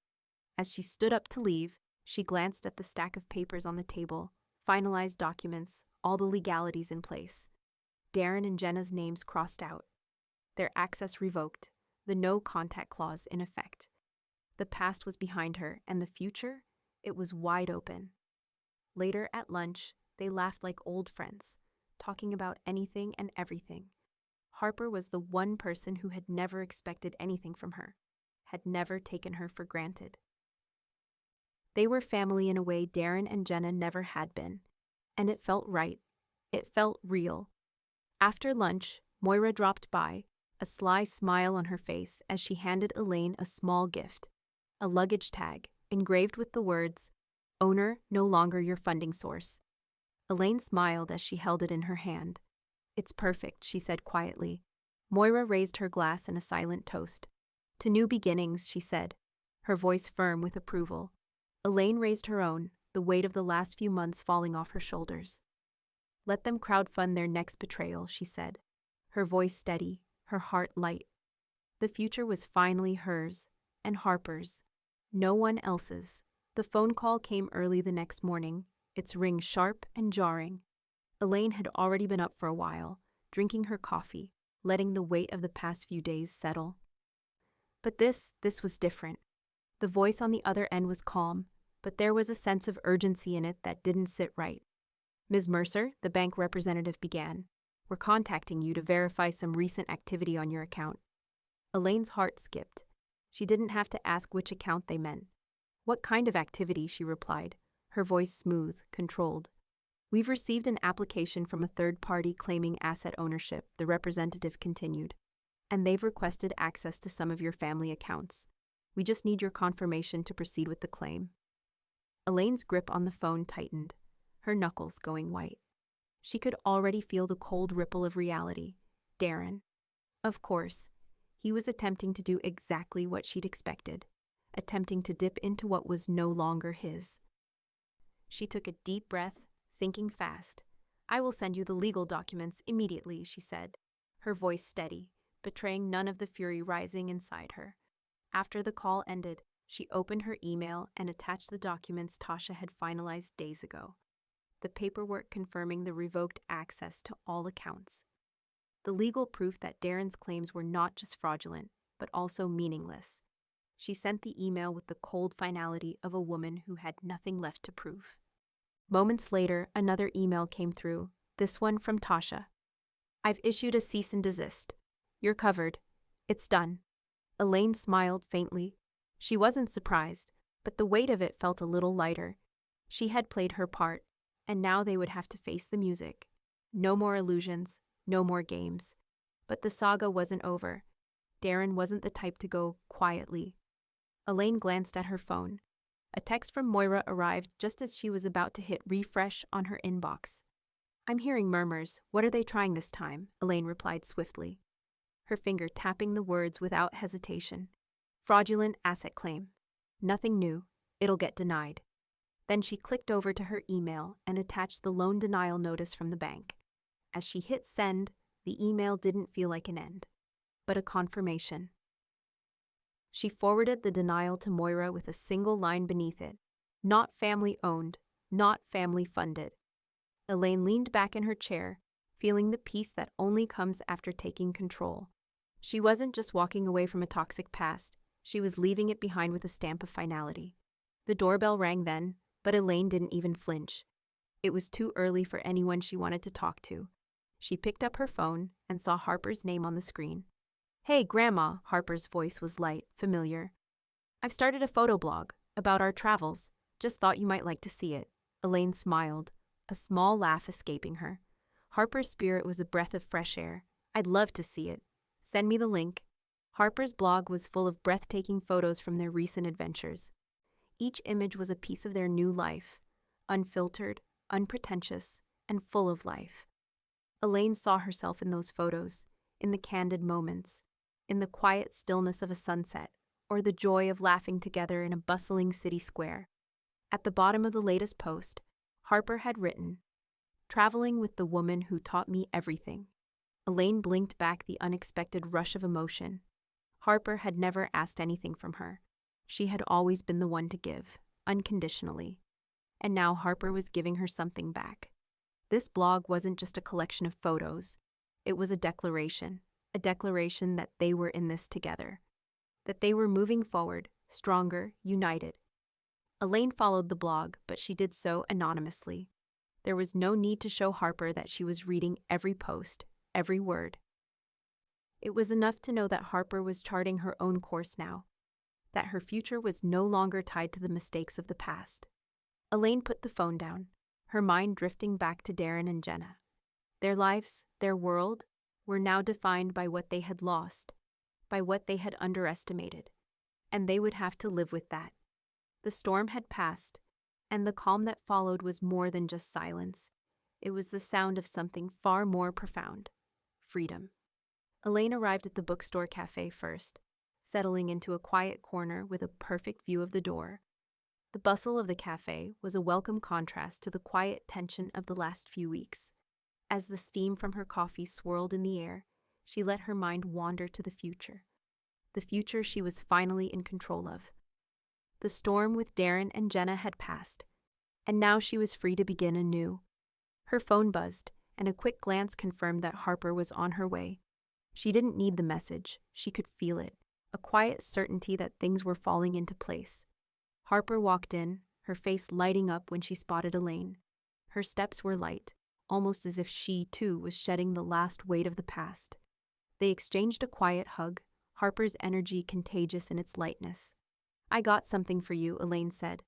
As she stood up to leave, she glanced at the stack of papers on the table, finalized documents, all the legalities in place. Darren and Jenna's names crossed out. Their access revoked, the no contact clause in effect. The past was behind her, and the future, it was wide open. Later at lunch, they laughed like old friends, talking about anything and everything. Harper was the one person who had never expected anything from her, had never taken her for granted. They were family in a way Darren and Jenna never had been, and it felt right. It felt real. After lunch, Moira dropped by, a sly smile on her face as she handed Elaine a small gift, a luggage tag engraved with the words, "Owner, no longer your funding source." Elaine smiled as she held it in her hand. "It's perfect," she said quietly. Moira raised her glass in a silent toast. "To new beginnings," she said, her voice firm with approval. Elaine raised her own, the weight of the last few months falling off her shoulders. "Let them crowdfund their next betrayal," she said, her voice steady, her heart light. The future was finally hers, and Harper's. No one else's. The phone call came early the next morning, its ring sharp and jarring. Elaine had already been up for a while, drinking her coffee, letting the weight of the past few days settle. But this was different. The voice on the other end was calm, but there was a sense of urgency in it that didn't sit right. "Ms. Mercer," the bank representative began, "we're contacting you to verify some recent activity on your account." Elaine's heart skipped. She didn't have to ask which account they meant. "What kind of activity?" she replied, her voice smooth, controlled. "We've received an application from a third party claiming asset ownership," the representative continued, "and they've requested access to some of your family accounts. We just need your confirmation to proceed with the claim." Elaine's grip on the phone tightened, her knuckles going white. She could already feel the cold ripple of reality. Darren. Of course, he was attempting to do exactly what she'd expected, attempting to dip into what was no longer his. She took a deep breath, thinking fast. "I will send you the legal documents immediately," she said, her voice steady, betraying none of the fury rising inside her. After the call ended, she opened her email and attached the documents Tasha had finalized days ago, the paperwork confirming the revoked access to all accounts. The legal proof that Darren's claims were not just fraudulent, but also meaningless. She sent the email with the cold finality of a woman who had nothing left to prove. Moments later, another email came through, this one from Tasha. "I've issued a cease and desist. You're covered. It's done." Elaine smiled faintly. She wasn't surprised, but the weight of it felt a little lighter. She had played her part, and now they would have to face the music. No more illusions, no more games. But the saga wasn't over. Darren wasn't the type to go quietly. Elaine glanced at her phone. A text from Moira arrived just as she was about to hit refresh on her inbox. "I'm hearing murmurs. What are they trying this time?" Elaine replied swiftly, her finger tapping the words without hesitation. "Fraudulent asset claim. Nothing new. It'll get denied." Then she clicked over to her email and attached the loan denial notice from the bank. As she hit send, the email didn't feel like an end, but a confirmation. She forwarded the denial to Moira with a single line beneath it. "Not family-owned, not family-funded." Elaine leaned back in her chair, feeling the peace that only comes after taking control. She wasn't just walking away from a toxic past, she was leaving it behind with a stamp of finality. The doorbell rang then, but Elaine didn't even flinch. It was too early for anyone she wanted to talk to. She picked up her phone and saw Harper's name on the screen. "Hey, Grandma," Harper's voice was light, familiar. "I've started a photo blog about our travels. Just thought you might like to see it." Elaine smiled, a small laugh escaping her. Harper's spirit was a breath of fresh air. "I'd love to see it. Send me the link." Harper's blog was full of breathtaking photos from their recent adventures. Each image was a piece of their new life, unfiltered, unpretentious, and full of life. Elaine saw herself in those photos, in the candid moments, in the quiet stillness of a sunset, or the joy of laughing together in a bustling city square. At the bottom of the latest post, Harper had written, "Traveling with the woman who taught me everything." Elaine blinked back the unexpected rush of emotion. Harper had never asked anything from her. She had always been the one to give, unconditionally. And now Harper was giving her something back. This blog wasn't just a collection of photos. It was a declaration that they were in this together, that they were moving forward, stronger, united. Elaine followed the blog, but she did so anonymously. There was no need to show Harper that she was reading every post, every word. It was enough to know that Harper was charting her own course now, that her future was no longer tied to the mistakes of the past. Elaine put the phone down, her mind drifting back to Darren and Jenna. Their lives, their world, were now defined by what they had lost, by what they had underestimated, and they would have to live with that. The storm had passed, and the calm that followed was more than just silence. It was the sound of something far more profound: freedom. Elaine arrived at the bookstore cafe first, settling into a quiet corner with a perfect view of the door. The bustle of the cafe was a welcome contrast to the quiet tension of the last few weeks. As the steam from her coffee swirled in the air, she let her mind wander to the future she was finally in control of. The storm with Darren and Jenna had passed, and now she was free to begin anew. Her phone buzzed, and a quick glance confirmed that Harper was on her way. She didn't need the message, she could feel it, a quiet certainty that things were falling into place. Harper walked in, her face lighting up when she spotted Elaine. Her steps were light, almost as if she, too, was shedding the last weight of the past. They exchanged a quiet hug, Harper's energy contagious in its lightness. "I got something for you," Elaine said,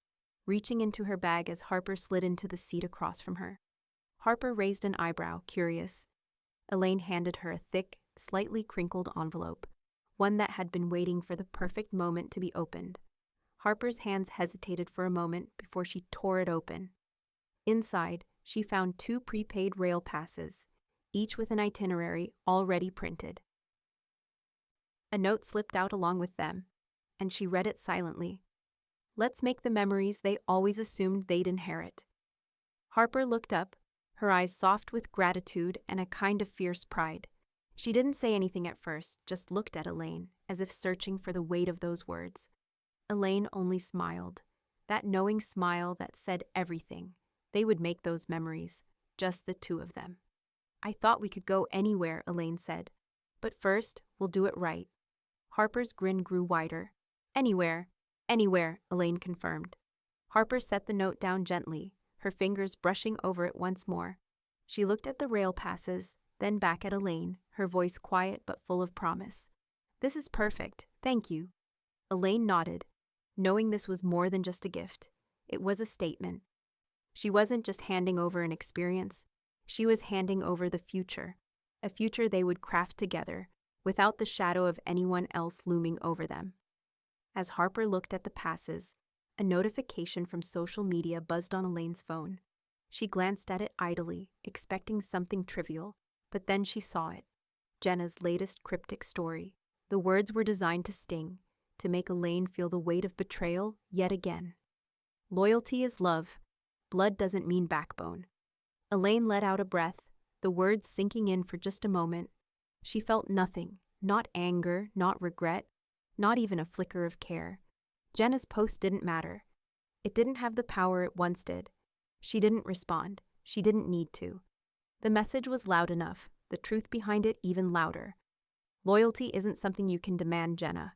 reaching into her bag as Harper slid into the seat across from her. Harper raised an eyebrow, curious. Elaine handed her a thick, slightly crinkled envelope, one that had been waiting for the perfect moment to be opened. Harper's hands hesitated for a moment before she tore it open. Inside, she found 2 prepaid rail passes, each with an itinerary already printed. A note slipped out along with them, and she read it silently. "Let's make the memories they always assumed they'd inherit." Harper looked up, her eyes soft with gratitude and a kind of fierce pride. She didn't say anything at first, just looked at Elaine, as if searching for the weight of those words. Elaine only smiled, that knowing smile that said everything. They would make those memories, just the 2 of them. "I thought we could go anywhere," Elaine said. "But first, we'll do it right." Harper's grin grew wider. Anywhere, Elaine confirmed. Harper set the note down gently, her fingers brushing over it once more. She looked at the rail passes, then back at Elaine, her voice quiet but full of promise. "This is perfect, thank you." Elaine nodded, knowing this was more than just a gift. It was a statement. She wasn't just handing over an experience, she was handing over the future, a future they would craft together, without the shadow of anyone else looming over them. As Harper looked at the passes, a notification from social media buzzed on Elaine's phone. She glanced at it idly, expecting something trivial, but then she saw it. Jenna's latest cryptic story. The words were designed to sting, to make Elaine feel the weight of betrayal yet again. Loyalty is love. Blood doesn't mean backbone. Elaine let out a breath, the words sinking in for just a moment. She felt nothing, not anger, not regret, not even a flicker of care. Jenna's post didn't matter. It didn't have the power it once did. She didn't respond. She didn't need to. The message was loud enough, the truth behind it even louder. Loyalty isn't something you can demand, Jenna.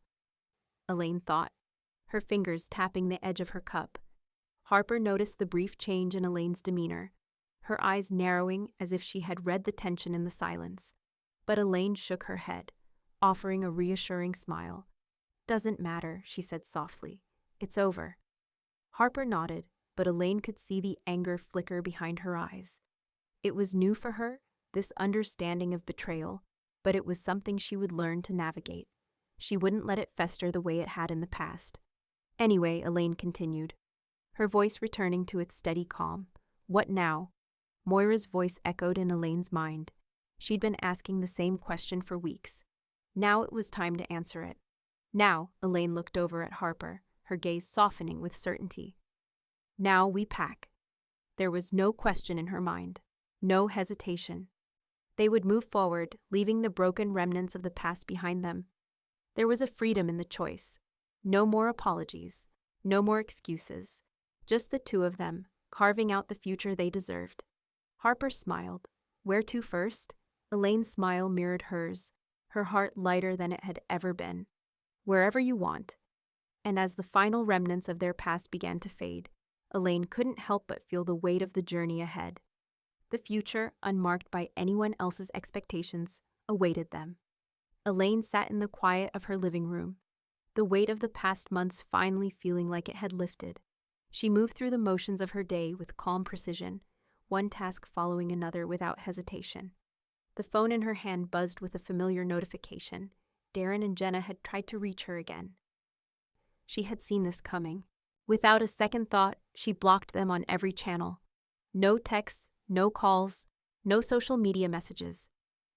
Elaine thought, her fingers tapping the edge of her cup. Harper noticed the brief change in Elaine's demeanor, her eyes narrowing as if she had read the tension in the silence. But Elaine shook her head, offering a reassuring smile. "Doesn't matter," she said softly. "It's over." Harper nodded, but Elaine could see the anger flicker behind her eyes. It was new for her, this understanding of betrayal, but it was something she would learn to navigate. She wouldn't let it fester the way it had in the past. "Anyway," Elaine continued, her voice returning to its steady calm. "What now?" Moira's voice echoed in Elaine's mind. She'd been asking the same question for weeks. Now it was time to answer it. "Now," Elaine looked over at Harper, her gaze softening with certainty. "Now we pack." There was no question in her mind, no hesitation. They would move forward, leaving the broken remnants of the past behind them. There was a freedom in the choice. No more apologies, no more excuses. Just the two of them, carving out the future they deserved. Harper smiled. Where to first? Elaine's smile mirrored hers, her heart lighter than it had ever been. "Wherever you want." And as the final remnants of their past began to fade, Elaine couldn't help but feel the weight of the journey ahead. The future, unmarked by anyone else's expectations, awaited them. Elaine sat in the quiet of her living room, the weight of the past months finally feeling like it had lifted. She moved through the motions of her day with calm precision, one task following another without hesitation. The phone in her hand buzzed with a familiar notification. Darren and Jenna had tried to reach her again. She had seen this coming. Without a second thought, she blocked them on every channel. No texts, no calls, no social media messages.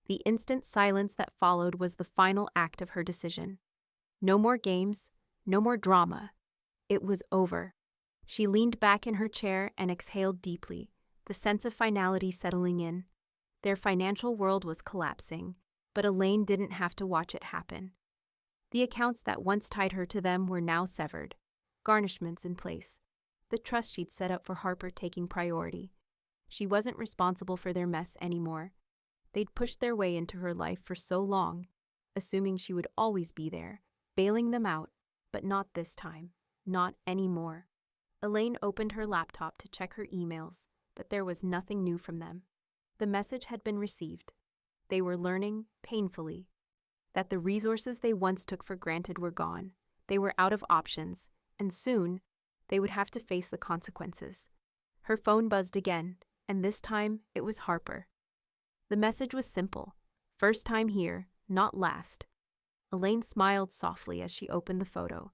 The instant silence that followed was the final act of her decision. No more games, no more drama. It was over. She leaned back in her chair and exhaled deeply, the sense of finality settling in. Their financial world was collapsing, but Elaine didn't have to watch it happen. The accounts that once tied her to them were now severed, garnishments in place, the trust she'd set up for Harper taking priority. She wasn't responsible for their mess anymore. They'd pushed their way into her life for so long, assuming she would always be there, bailing them out, but not this time, not anymore. Elaine opened her laptop to check her emails, but there was nothing new from them. The message had been received. They were learning, painfully, that the resources they once took for granted were gone. They were out of options, and soon, they would have to face the consequences. Her phone buzzed again, and this time it was Harper. The message was simple. First time here, not last. Elaine smiled softly as she opened the photo.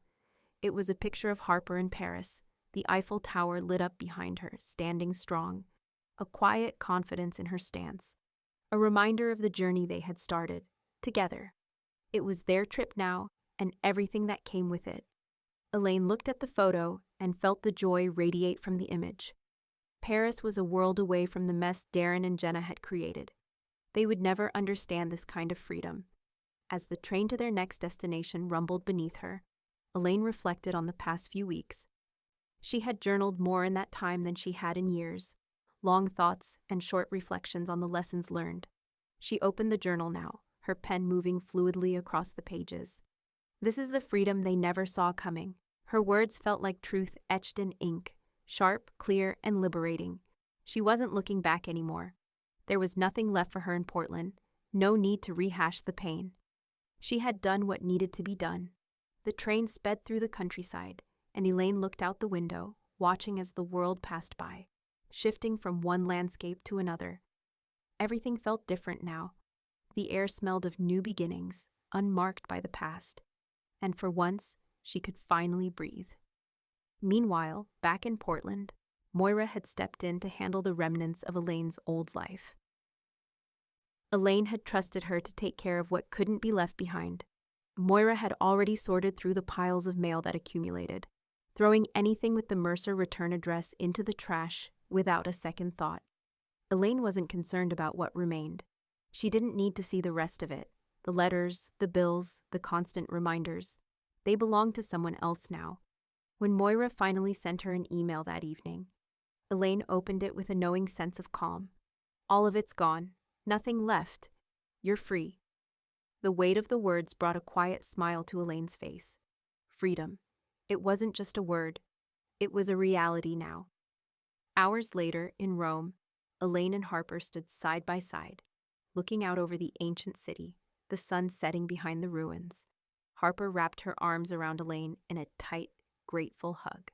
It was a picture of Harper in Paris, the Eiffel Tower lit up behind her, standing strong, a quiet confidence in her stance, a reminder of the journey they had started, together. It was their trip now, and everything that came with it. Elaine looked at the photo and felt the joy radiate from the image. Paris was a world away from the mess Darren and Jenna had created. They would never understand this kind of freedom. As the train to their next destination rumbled beneath her, Elaine reflected on the past few weeks. She had journaled more in that time than she had in years, long thoughts and short reflections on the lessons learned. She opened the journal now, her pen moving fluidly across the pages. This is the freedom they never saw coming. Her words felt like truth etched in ink, sharp, clear, and liberating. She wasn't looking back anymore. There was nothing left for her in Portland, no need to rehash the pain. She had done what needed to be done. The train sped through the countryside, and Elaine looked out the window, watching as the world passed by, shifting from one landscape to another. Everything felt different now. The air smelled of new beginnings, unmarked by the past, and for once, she could finally breathe. Meanwhile, back in Portland, Moira had stepped in to handle the remnants of Elaine's old life. Elaine had trusted her to take care of what couldn't be left behind. Moira had already sorted through the piles of mail that accumulated, throwing anything with the Mercer return address into the trash without a second thought. Elaine wasn't concerned about what remained. She didn't need to see the rest of it. The letters, the bills, the constant reminders. They belonged to someone else now. When Moira finally sent her an email that evening, Elaine opened it with a knowing sense of calm. All of it's gone. Nothing left. You're free. The weight of the words brought a quiet smile to Elaine's face. Freedom. It wasn't just a word. It was a reality now. Hours later, in Rome, Elaine and Harper stood side by side, looking out over the ancient city, the sun setting behind the ruins. Harper wrapped her arms around Elaine in a tight, grateful hug.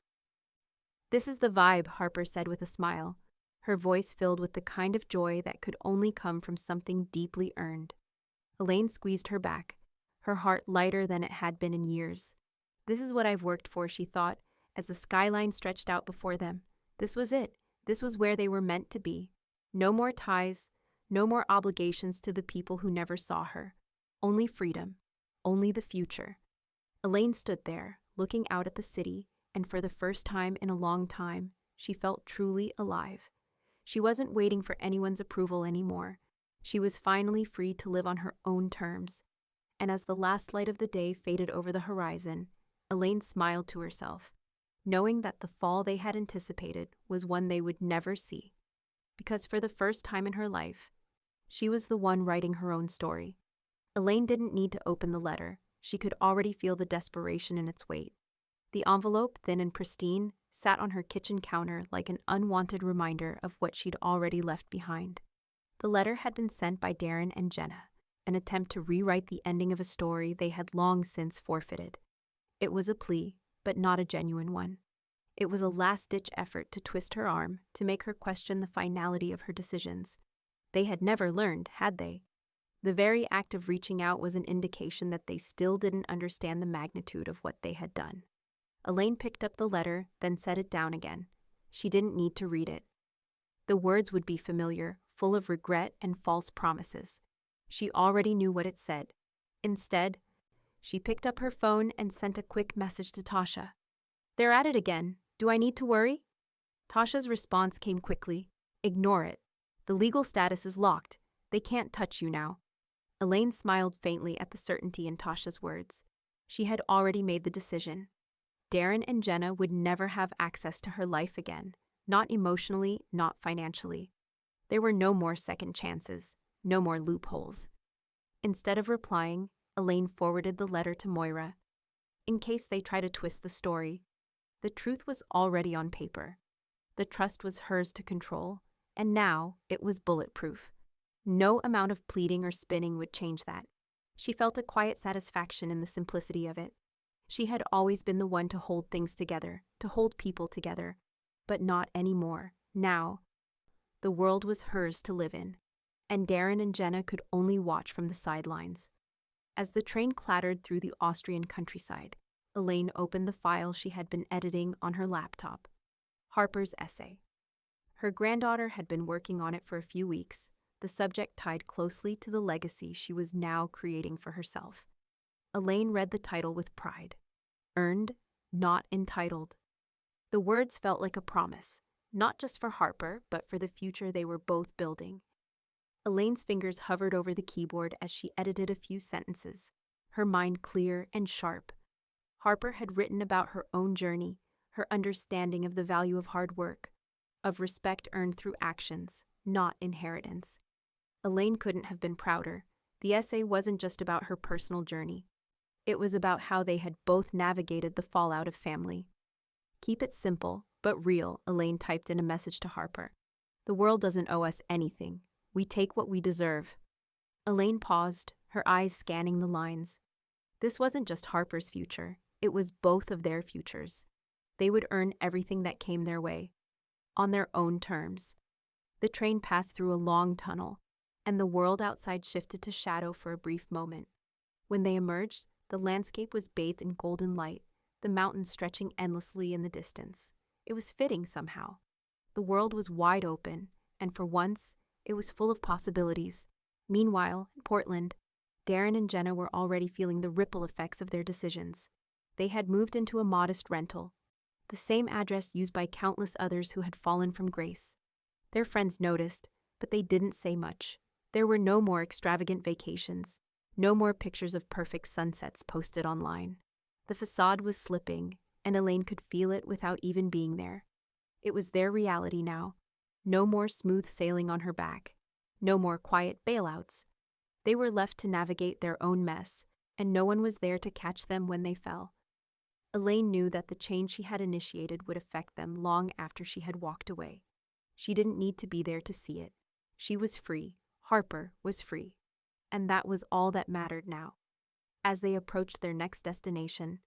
"This is the vibe," Harper said with a smile, her voice filled with the kind of joy that could only come from something deeply earned. Elaine squeezed her back, her heart lighter than it had been in years. "This is what I've worked for," she thought, as the skyline stretched out before them. This was it. This was where they were meant to be. No more ties, no more obligations to the people who never saw her. Only freedom, only the future. Elaine stood there, looking out at the city, and for the first time in a long time, she felt truly alive. She wasn't waiting for anyone's approval anymore. She was finally free to live on her own terms. And as the last light of the day faded over the horizon, Elaine smiled to herself, knowing that the fall they had anticipated was one they would never see. Because for the first time in her life, she was the one writing her own story. Elaine didn't need to open the letter. She could already feel the desperation in its weight. The envelope, thin and pristine, sat on her kitchen counter like an unwanted reminder of what she'd already left behind. The letter had been sent by Darren and Jenna, an attempt to rewrite the ending of a story they had long since forfeited. It was a plea, but not a genuine one. It was a last-ditch effort to twist her arm, to make her question the finality of her decisions. They had never learned, had they? The very act of reaching out was an indication that they still didn't understand the magnitude of what they had done. Elaine picked up the letter, then set it down again. She didn't need to read it. The words would be familiar, full of regret and false promises. She already knew what it said. Instead, she picked up her phone and sent a quick message to Tasha. "They're at it again. Do I need to worry?" Tasha's response came quickly. "Ignore it. The legal status is locked. They can't touch you now." Elaine smiled faintly at the certainty in Tasha's words. She had already made the decision. Darren and Jenna would never have access to her life again, not emotionally, not financially. There were no more second chances, no more loopholes. Instead of replying, Elaine forwarded the letter to Moira. In case they try to twist the story, the truth was already on paper. The trust was hers to control, and now it was bulletproof. No amount of pleading or spinning would change that. She felt a quiet satisfaction in the simplicity of it. She had always been the one to hold things together, to hold people together, but not anymore. Now, the world was hers to live in, and Darren and Jenna could only watch from the sidelines. As the train clattered through the Austrian countryside, Elaine opened the file she had been editing on her laptop. Harper's essay. Her granddaughter had been working on it for a few weeks, the subject tied closely to the legacy she was now creating for herself. Elaine read the title with pride. Earned, not entitled. The words felt like a promise, not just for Harper, but for the future they were both building. Elaine's fingers hovered over the keyboard as she edited a few sentences, her mind clear and sharp. Harper had written about her own journey, her understanding of the value of hard work, of respect earned through actions, not inheritance. Elaine couldn't have been prouder. The essay wasn't just about her personal journey. It was about how they had both navigated the fallout of family. "Keep it simple, but real," Elaine typed in a message to Harper. "The world doesn't owe us anything. We take what we deserve." Elaine paused, her eyes scanning the lines. This wasn't just Harper's future. It was both of their futures. They would earn everything that came their way, on their own terms. The train passed through a long tunnel, and the world outside shifted to shadow for a brief moment. When they emerged, the landscape was bathed in golden light, the mountains stretching endlessly in the distance. It was fitting somehow. The world was wide open, and for once, it was full of possibilities. Meanwhile, in Portland, Darren and Jenna were already feeling the ripple effects of their decisions. They had moved into a modest rental, the same address used by countless others who had fallen from grace. Their friends noticed, but they didn't say much. There were no more extravagant vacations, no more pictures of perfect sunsets posted online. The facade was slipping, and Elaine could feel it without even being there. It was their reality now. No more smooth sailing on her back. No more quiet bailouts. They were left to navigate their own mess, and no one was there to catch them when they fell. Elaine knew that the change she had initiated would affect them long after she had walked away. She didn't need to be there to see it. She was free. Harper was free. And that was all that mattered now. As they approached their next destination,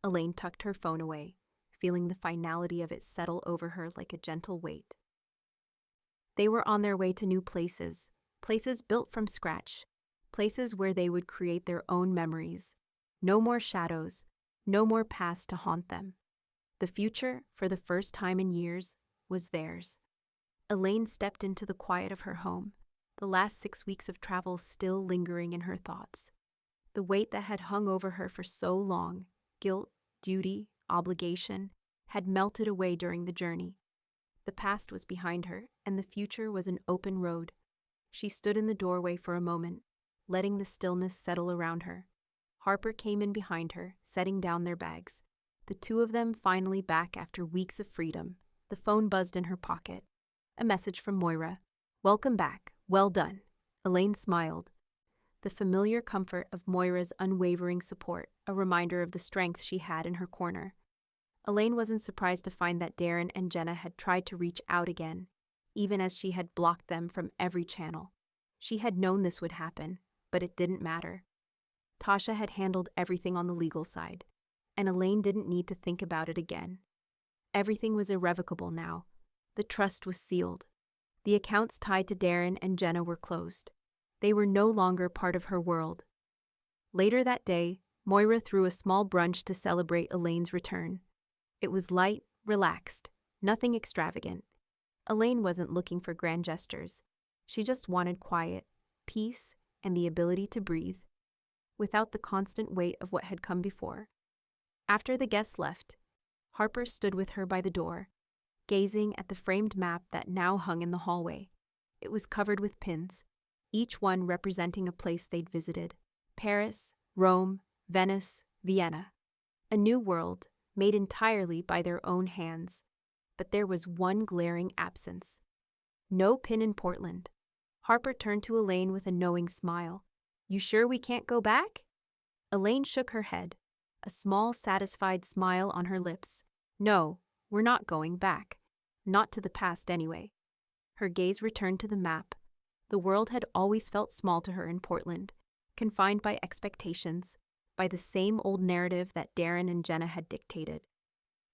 Elaine tucked her phone away, feeling the finality of it settle over her like a gentle weight. They were on their way to new places, places built from scratch, places where they would create their own memories. No more shadows, no more past to haunt them. The future, for the first time in years, was theirs. Elaine stepped into the quiet of her home, the last 6 weeks of travel still lingering in her thoughts. The weight that had hung over her for so long, guilt, duty, obligation, had melted away during the journey. The past was behind her, and the future was an open road. She stood in the doorway for a moment, letting the stillness settle around her. Harper came in behind her, setting down their bags. The two of them finally back after weeks of freedom. The phone buzzed in her pocket. A message from Moira. "Welcome back. Well done." Elaine smiled. The familiar comfort of Moira's unwavering support, a reminder of the strength she had in her corner. Elaine wasn't surprised to find that Darren and Jenna had tried to reach out again, even as she had blocked them from every channel. She had known this would happen, but it didn't matter. Tasha had handled everything on the legal side, and Elaine didn't need to think about it again. Everything was irrevocable now. The trust was sealed. The accounts tied to Darren and Jenna were closed. They were no longer part of her world. Later that day, Moira threw a small brunch to celebrate Elaine's return. It was light, relaxed, nothing extravagant. Elaine wasn't looking for grand gestures. She just wanted quiet, peace, and the ability to breathe, without the constant weight of what had come before. After the guests left, Harper stood with her by the door, gazing at the framed map that now hung in the hallway. It was covered with pins, each one representing a place they'd visited: Paris, Rome, Venice, Vienna. A new world, made entirely by their own hands. But there was one glaring absence. No pin in Portland. Harper turned to Elaine with a knowing smile. "You sure we can't go back?" Elaine shook her head, a small, satisfied smile on her lips. "No, we're not going back. Not to the past, anyway." Her gaze returned to the map. The world had always felt small to her in Portland, confined by expectations, by the same old narrative that Darren and Jenna had dictated.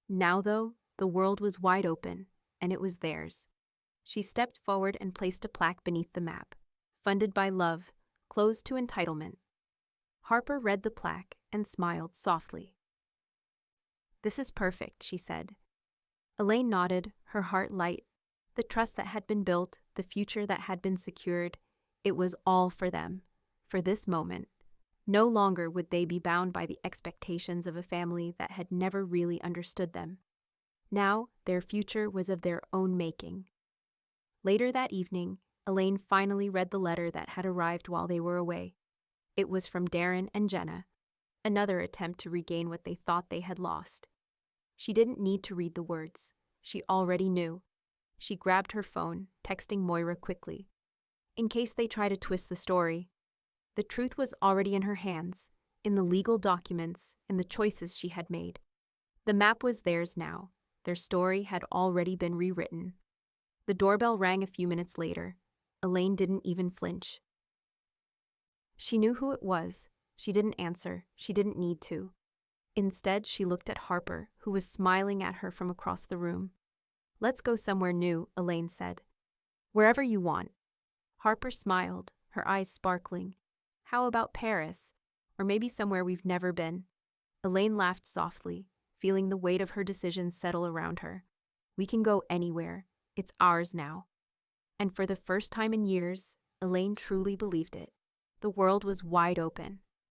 Now, though, the world was wide open, and it was theirs. She stepped forward and placed a plaque beneath the map. "Funded by love, closed to entitlement." Harper read the plaque and smiled softly. "This is perfect," she said. Elaine nodded, her heart light. The trust that had been built, the future that had been secured, it was all for them, for this moment. No longer would they be bound by the expectations of a family that had never really understood them. Now, their future was of their own making. Later that evening, Elaine finally read the letter that had arrived while they were away. It was from Darren and Jenna, another attempt to regain what they thought they had lost. She didn't need to read the words. She already knew. She grabbed her phone, texting Moira quickly. In case they try to twist the story. The truth was already in her hands, in the legal documents, in the choices she had made. The map was theirs now. Their story had already been rewritten. The doorbell rang a few minutes later. Elaine didn't even flinch. She knew who it was. She didn't answer. She didn't need to. Instead, she looked at Harper, who was smiling at her from across the room. "Let's go somewhere new," Elaine said. "Wherever you want." Harper smiled, her eyes sparkling. "How about Paris? Or maybe somewhere we've never been?" Elaine laughed softly, feeling the weight of her decision settle around her. "We can go anywhere. It's ours now." And for the first time in years, Elaine truly believed it. The world was wide open.